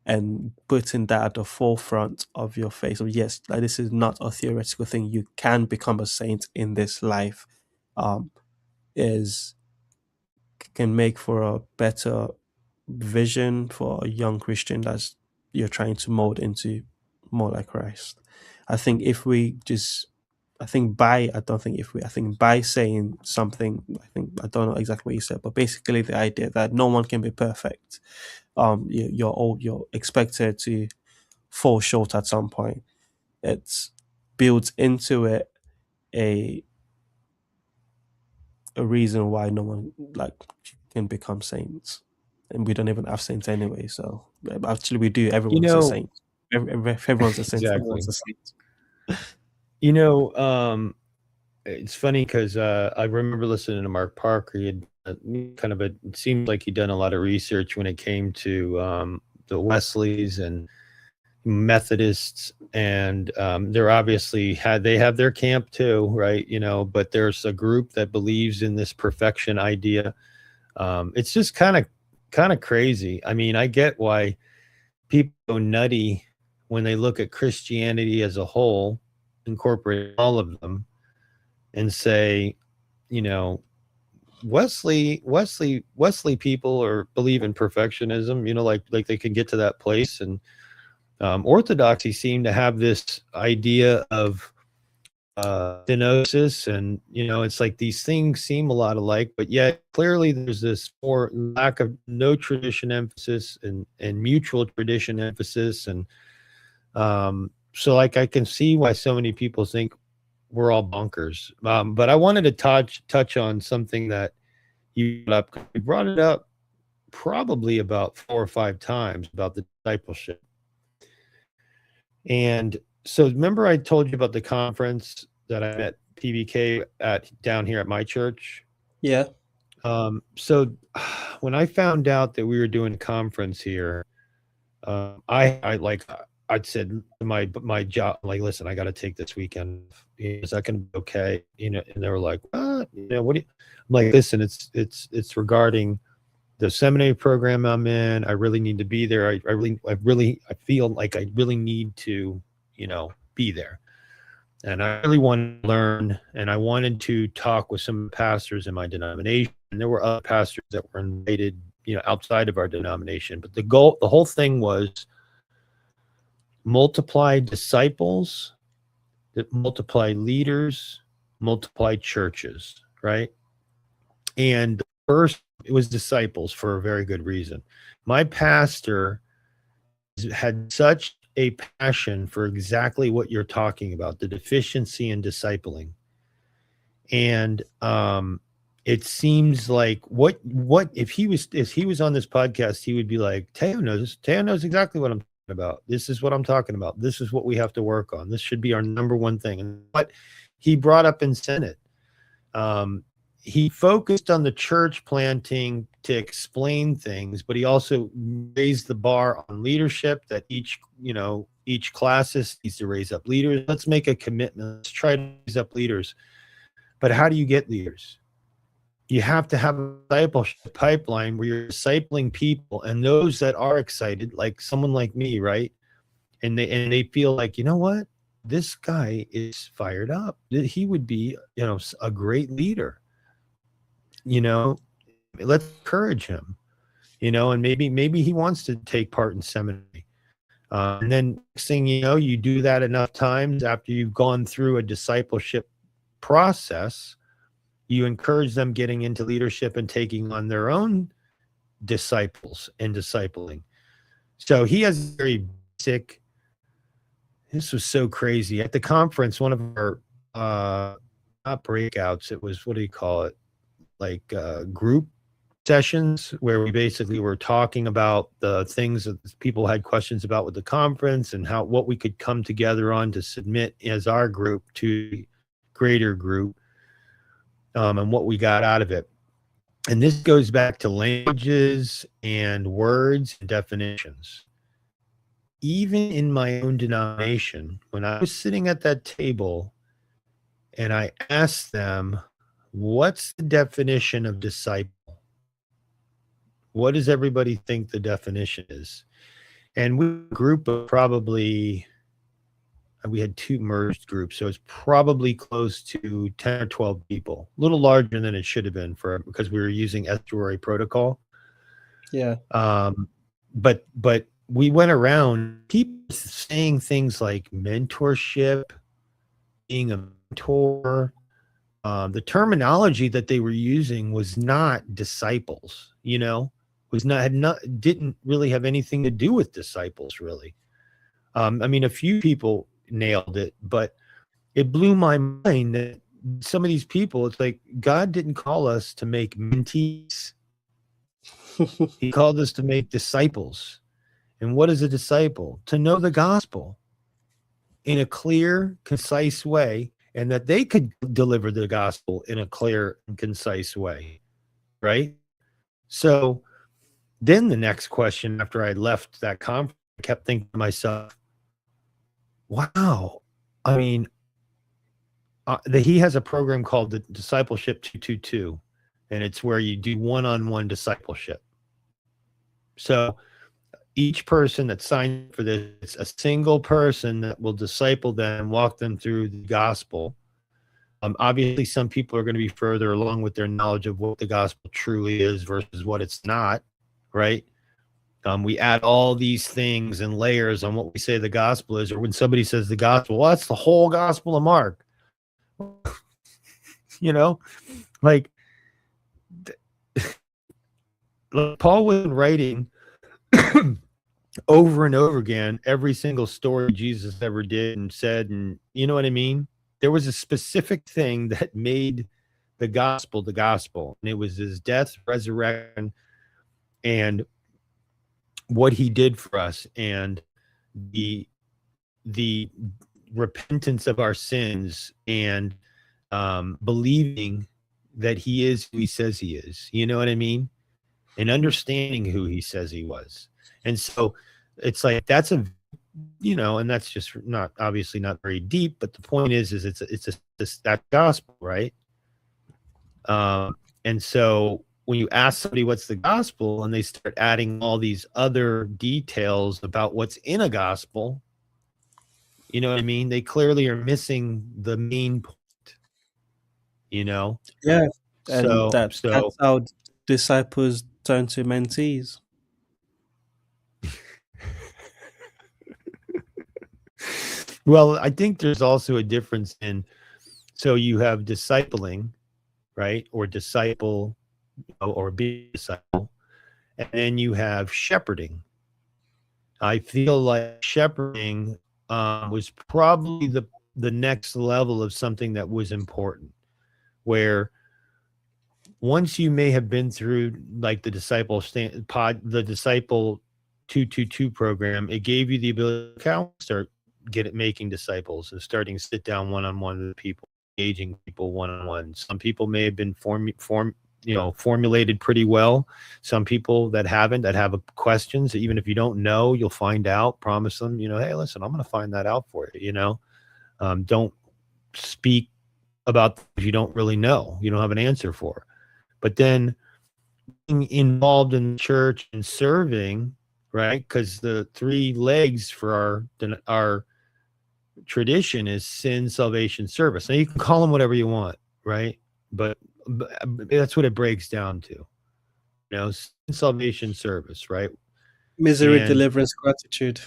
and putting that at the forefront of your face. So yes, like this is not a theoretical thing. You can become a saint in this life. Is Can make for a better vision for a young Christian that's you're trying to mold into more like Christ. I think if we just, I think by, I don't think if we, I think by saying something, I don't know exactly what you said, but basically the idea that no one can be perfect. You're expected to fall short at some point. It builds into it a reason why no one like can become saints, and we don't even have saints anyway. So actually, we do. You Everyone's a know, saint. If everyone's a saint, exactly. everyone's a saint. You know, it's funny because I remember listening to Mark Parker. He had kind of a, it seemed like he'd done a lot of research when it came to the Wesleys and Methodists, and they're obviously they have their camp too, right? You know, but there's a group that believes in this perfection idea. It's just kind of crazy. I mean, I get why people go nutty when they look at Christianity as a whole, incorporate all of them, and say, you know, Wesley people or believe in perfectionism. You know, like they can get to that place, and Orthodoxy seem to have this idea of stenosis, and you know, it's like these things seem a lot alike, but yet clearly there's this more lack of no tradition emphasis and mutual tradition emphasis, and so like I can see why so many people think we're all bunkers. But I wanted to touch on something that you brought up. You brought it up probably about 4 or 5 times about the discipleship. And so remember I told you about the conference that I met PBK at down here at my church? Yeah, So when I found out that we were doing a conference here, I like I'd said to my job, like, listen, I got to take this weekend. Is that going to be okay? You know, and they were like, what? You know, what do you? I'm like, listen, it's regarding the seminary program I'm in. I really need to be there. I feel like I really need to, you know, be there. And I really want to learn, and I wanted to talk with some pastors in my denomination. And there were other pastors that were invited, you know, outside of our denomination. But the whole thing was multiply disciples, that multiply leaders, multiply churches, right? And first, it was disciples for a very good reason. My pastor had such a passion for exactly what you're talking about, the deficiency in discipling. And it seems like what if he was on this podcast, he would be like, Teo knows exactly what I'm talking about. This is what I'm talking about. This is what we have to work on. This should be our number one thing. And what he brought up in Senate, he focused on the church planting to explain things, but he also raised the bar on leadership, that each classis needs to raise up leaders. Let's make a commitment. Let's try to raise up leaders. But how do you get leaders? You have to have a discipleship pipeline where you're discipling people, and those that are excited, like someone like me, right? And they feel like, you know what? This guy is fired up. He would be, you know, a great leader. You know, let's encourage him. You know, and maybe he wants to take part in seminary. And then next thing you know, you do that enough times after you've gone through a discipleship process, you encourage them getting into leadership and taking on their own disciples and discipling. So he has very basic. This was so crazy at the conference. One of our not breakouts. It was, what do you call it? Like group sessions where we basically were talking about the things that people had questions about with the conference, and what we could come together on to submit as our group to the greater group, and what we got out of it. And this goes back to languages and words and definitions. Even in my own denomination, when I was sitting at that table and I asked them, What's the definition of disciple? What does everybody think the definition is? And we were a group of probably, we had two merged groups, so it's probably close to 10 or 12 people, a little larger than it should have been for because we were using estuary protocol. Yeah. But we went around people saying things like mentorship, being a mentor. The terminology that they were using was not disciples, was not had not didn't really have anything to do with disciples, really. I mean, a few people nailed it, but it blew my mind that some of these people, it's like God didn't call us to make mentees. He called us to make disciples. And what is a disciple? To know the gospel in a clear, concise way, and that they could deliver the gospel in a clear and concise way, right? So then the next question after I left that conference, I kept thinking to myself, wow, I mean, he has a program called the Discipleship 222, and it's where you do one-on-one discipleship. So each person that signs for this, it's a single person that will disciple them, walk them through the gospel. Obviously, some people are going to be further along with their knowledge of what the gospel truly is versus what it's not, right? We add all these things and layers on what we say the gospel is, or when somebody says the gospel, well, that's the whole gospel of Mark. you know, like Paul was writing over and over again every single story Jesus ever did and said, and you know what I mean? There was a specific thing that made the gospel, and it was his death, resurrection, and what he did for us, and the the repentance of our sins, and believing that he is who he says he is. You know what I mean? And understanding who he says he was. And so it's like that's a and that's just not obviously not very deep, but the point is it's that gospel, right? And so when you ask somebody what's the gospel and they start adding all these other details about what's in a gospel, you know what I mean? They clearly are missing the main point, you know? Yeah, and So that's how disciples turn to mentees. well, I think there's also a difference in so you have discipling, right? Or disciple or be a disciple, and then you have shepherding. I feel like shepherding was probably the next level of something that was important, where once you may have been through like the disciple 222 program, it gave you the ability to start get it making disciples and starting to sit down one-on-one with people, engaging people one-on-one. Some people may have been formulated pretty well. Some people that haven't, that have questions, even if you don't know, you'll find out. Promise them, hey, listen, I'm going to find that out for you. Don't speak about things you don't really know, you don't have an answer for. But then being involved in the church and serving, right? Because the three legs for our tradition is sin, salvation, service. Now you can call them whatever you want, right? But that's what it breaks down to, sin, salvation, service, right? Misery, And deliverance, gratitude.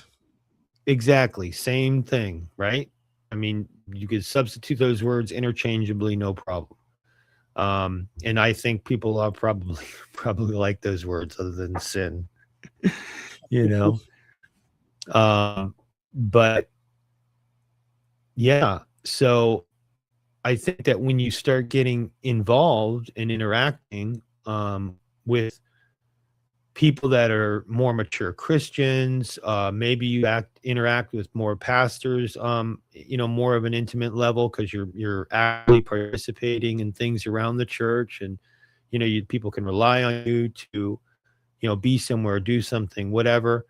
exactly same thing, right? I mean, you could substitute those words interchangeably, no problem. And I think people are probably probably like those words other than sin, you know. But yeah, so I think that when you start getting involved and interacting with people that are more mature Christians, maybe you interact with more pastors, more of an intimate level because you're actively participating in things around the church, and people can rely on you to be somewhere, do something, whatever.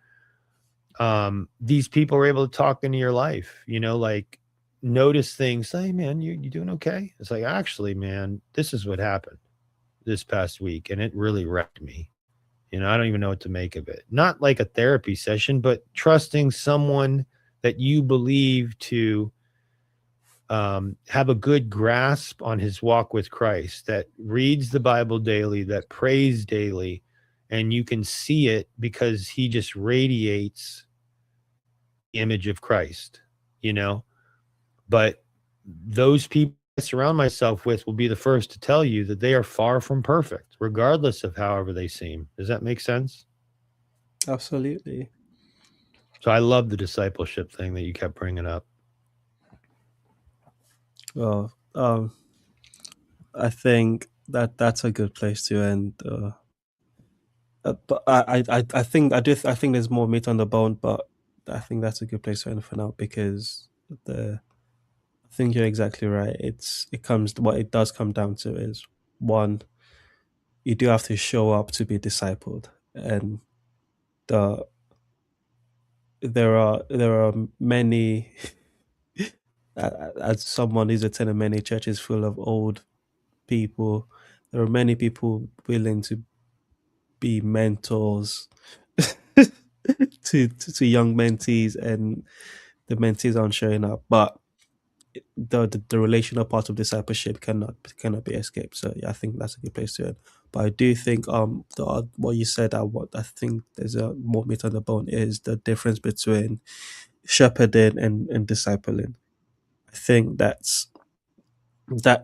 These people are able to talk into your life, like notice things. Hey, man, you doing okay? It's like, actually, man, this is what happened this past week, and it really wrecked me. I don't even know what to make of it. Not like a therapy session, but trusting someone that you believe to have a good grasp on his walk with Christ, that reads the Bible daily, that prays daily, and you can see it because he just radiates the image of Christ, you know? But those people I surround myself with will be the first to tell you that they are far from perfect, regardless of however they seem. Does that make sense? Absolutely. So I love the discipleship thing that you kept bringing up. Well, I think that that's a good place to end. But I think I think there's more meat on the bone, but I think that's a good place to end for now because the I think you're exactly right. It comes what it does come down to is one, you do have to show up to be discipled, and the there are many. As someone who's attended many churches full of old people, there are many people willing to be mentors to young mentees, and the mentees aren't showing up. But the relational part of discipleship cannot be escaped. So yeah, I think that's a good place to end. But I do think what you said, what I think there's a more meat on the bone is the difference between shepherding and discipling. I think that's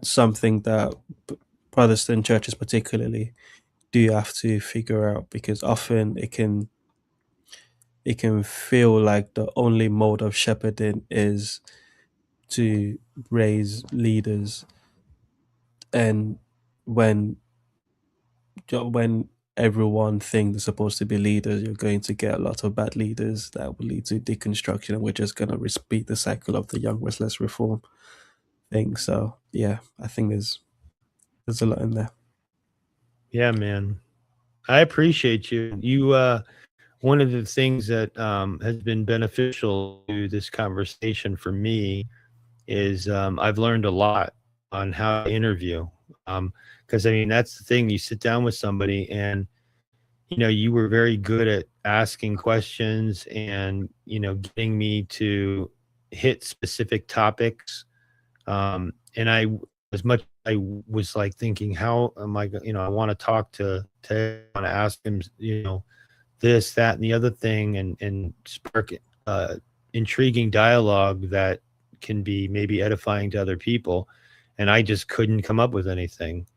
something that Protestant churches particularly do have to figure out because often it can feel like the only mode of shepherding is to raise leaders, and when when everyone thinks they're supposed to be leaders, you're going to get a lot of bad leaders that will lead to deconstruction, and we're just going to repeat the cycle of the Young Restless Reform thing. So yeah, I think there's a lot in there. Yeah, man. I appreciate you. One of the things that has been beneficial to this conversation for me is I've learned a lot on how to interview. Because I mean, that's the thing. You sit down with somebody, and you were very good at asking questions and getting me to hit specific topics. And I, as much I was like thinking, how am I? I want to talk to want to ask him, this, that, and the other thing, and spark uh, intriguing dialogue that can be maybe edifying to other people. And I just couldn't come up with anything,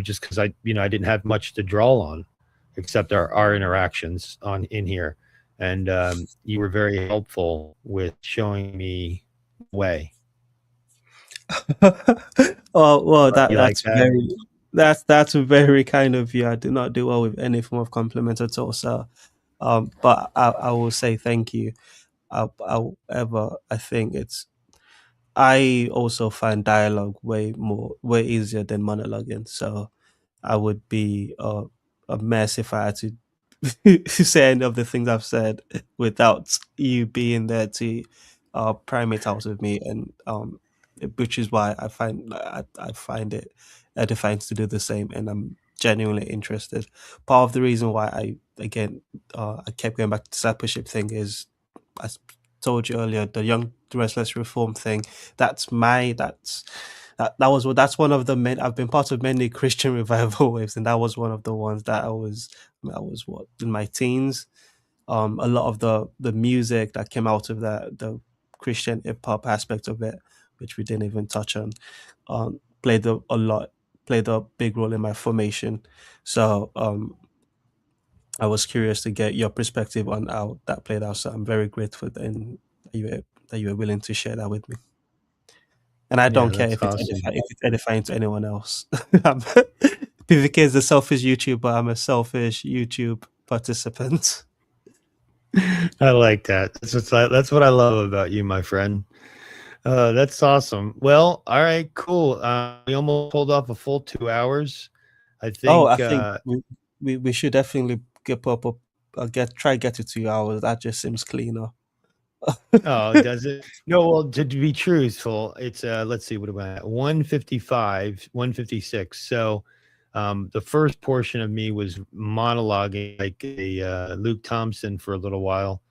just because I didn't have much to draw on, except our interactions on in here. And you were very helpful with showing me the way. Oh well, You like that? that's very kind of you. I do not do well with any form of compliment at all. So, but I will say thank you. However, I think I also find dialogue way easier than monologuing. So I would be a mess if I had to say any of the things I've said without you being there to prime it out with me, and which is why I find it edifying to do the same, and I'm genuinely interested. Part of the reason why I kept going back to discipleship thing is I told you earlier, the Young Restless Reform thing. That's one of the men. I've been part of many Christian revival waves, and that was one of the ones that I was what in my teens. A lot of the music that came out of that, the Christian hip hop aspect of it, which we didn't even touch on, played a big role in my formation. So I was curious to get your perspective on how that played out. So I'm very grateful that you were willing to share that with me. And I don't Yeah, care that's awesome. if it's edifying to anyone else. PVK is a selfish YouTuber. I'm a selfish YouTube participant. I like that. That's what I love about you, my friend. That's awesome. Well, all right, cool. We almost pulled off a full 2 hours. I Oh, I think think we should definitely get up, get to 2 hours. That just seems cleaner. Oh, does it? No, well, to be truthful, it's let's see, what am I at? 155, 156. So the first portion of me was monologuing like a Luke Thompson for a little while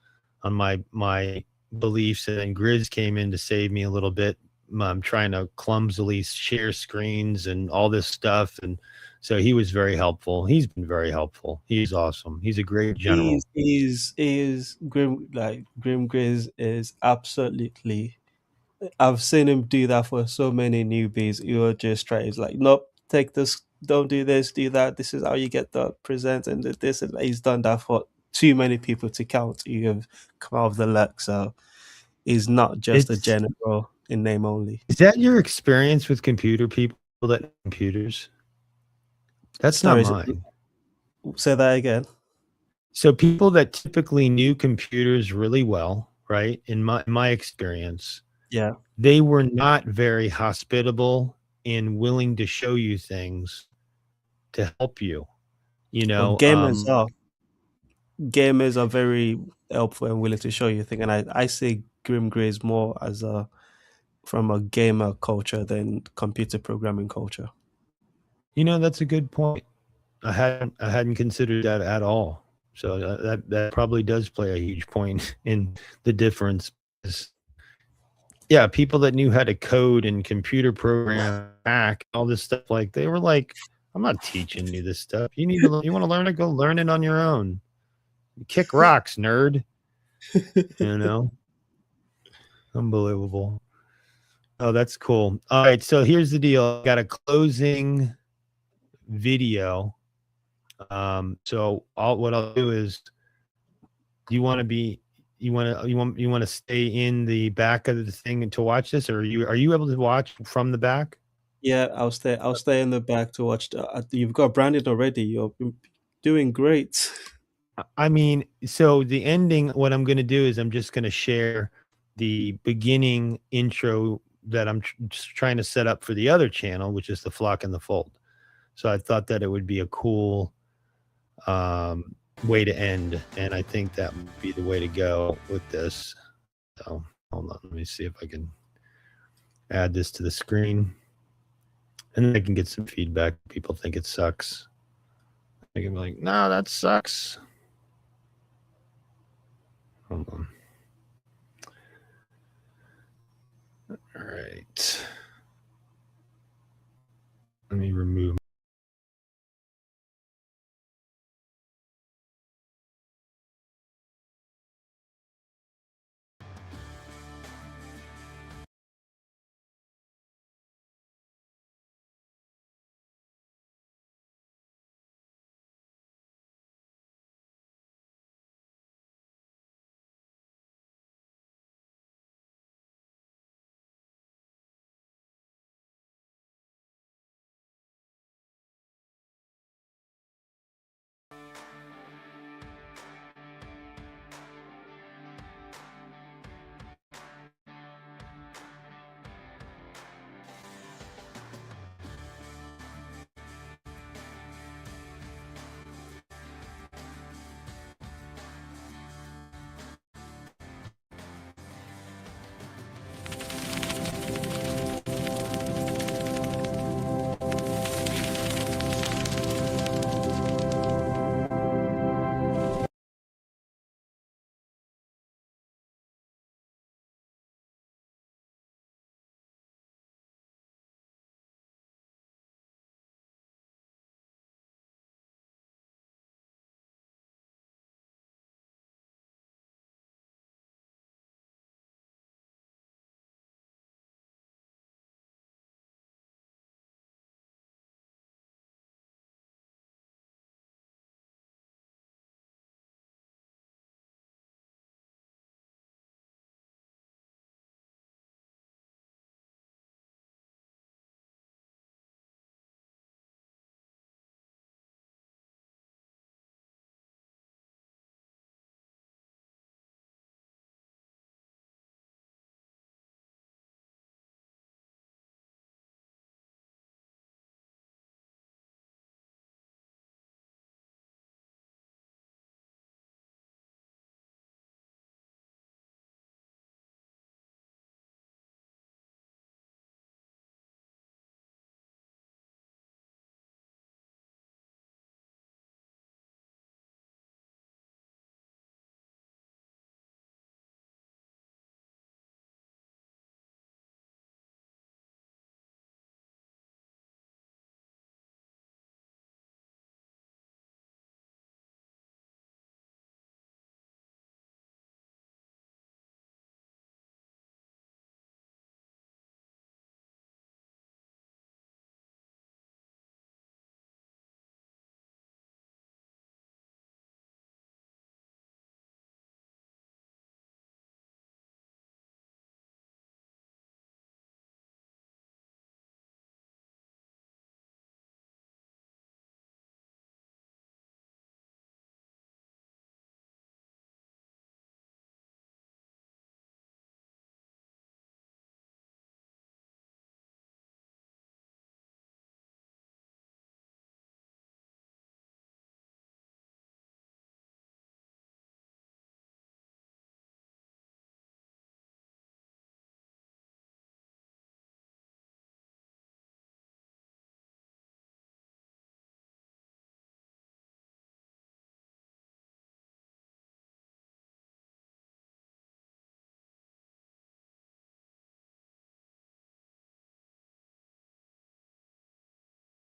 on my beliefs, and then Grizz came in to save me a little bit. I'm trying to clumsily share screens and all this stuff, and so he was very helpful. He's been very helpful. He's awesome. He's a great general. He's Grim, like Grim Grizz is absolutely. I've seen him do that for so many newbies who are just trying. He's like, nope, take this, don't do this, do that. This is how you get the present, and this. And he's done that for too many people to count. You have come out of the luck. So he's not just a It's general in name only. Is that your experience with computer people that know computers? That's not Sorry, mine. say that again. So people that typically knew computers really well, right? In my experience, Yeah. they were not very hospitable and willing to show you things to help you. You Well, know, gamers are very helpful and willing to show you things, and I see Grim Grays more as a from a gamer culture than computer programming culture. that's a good point. I hadn't considered that at all. So that probably does play a huge point in the difference. Yeah, people that knew how to code and computer program Mac, all this stuff, like they were like, "I'm not teaching you this stuff. You want to learn it, go learn it on your own. Kick rocks, nerd." You know, unbelievable. Oh, that's cool. All right, so here's the deal. I got a closing video. So what I'll do is, do you want to be, you want to stay in the back of the thing to watch this, or are you able to watch from the back? Yeah, I'll stay in the back to watch. You've got Brandon already. You're doing great. I mean, so the ending, what I'm going to do is I'm just going to share the beginning intro that I'm just trying to set up for the other channel, which is the Flock and the Fold. So I thought that it would be a cool way to end. And I think that would be the way to go with this. So hold on, let me see if I can add this to the screen. And then I can get some feedback. People think it sucks. I can be like, no, that sucks. Hold on. All right. Let me remove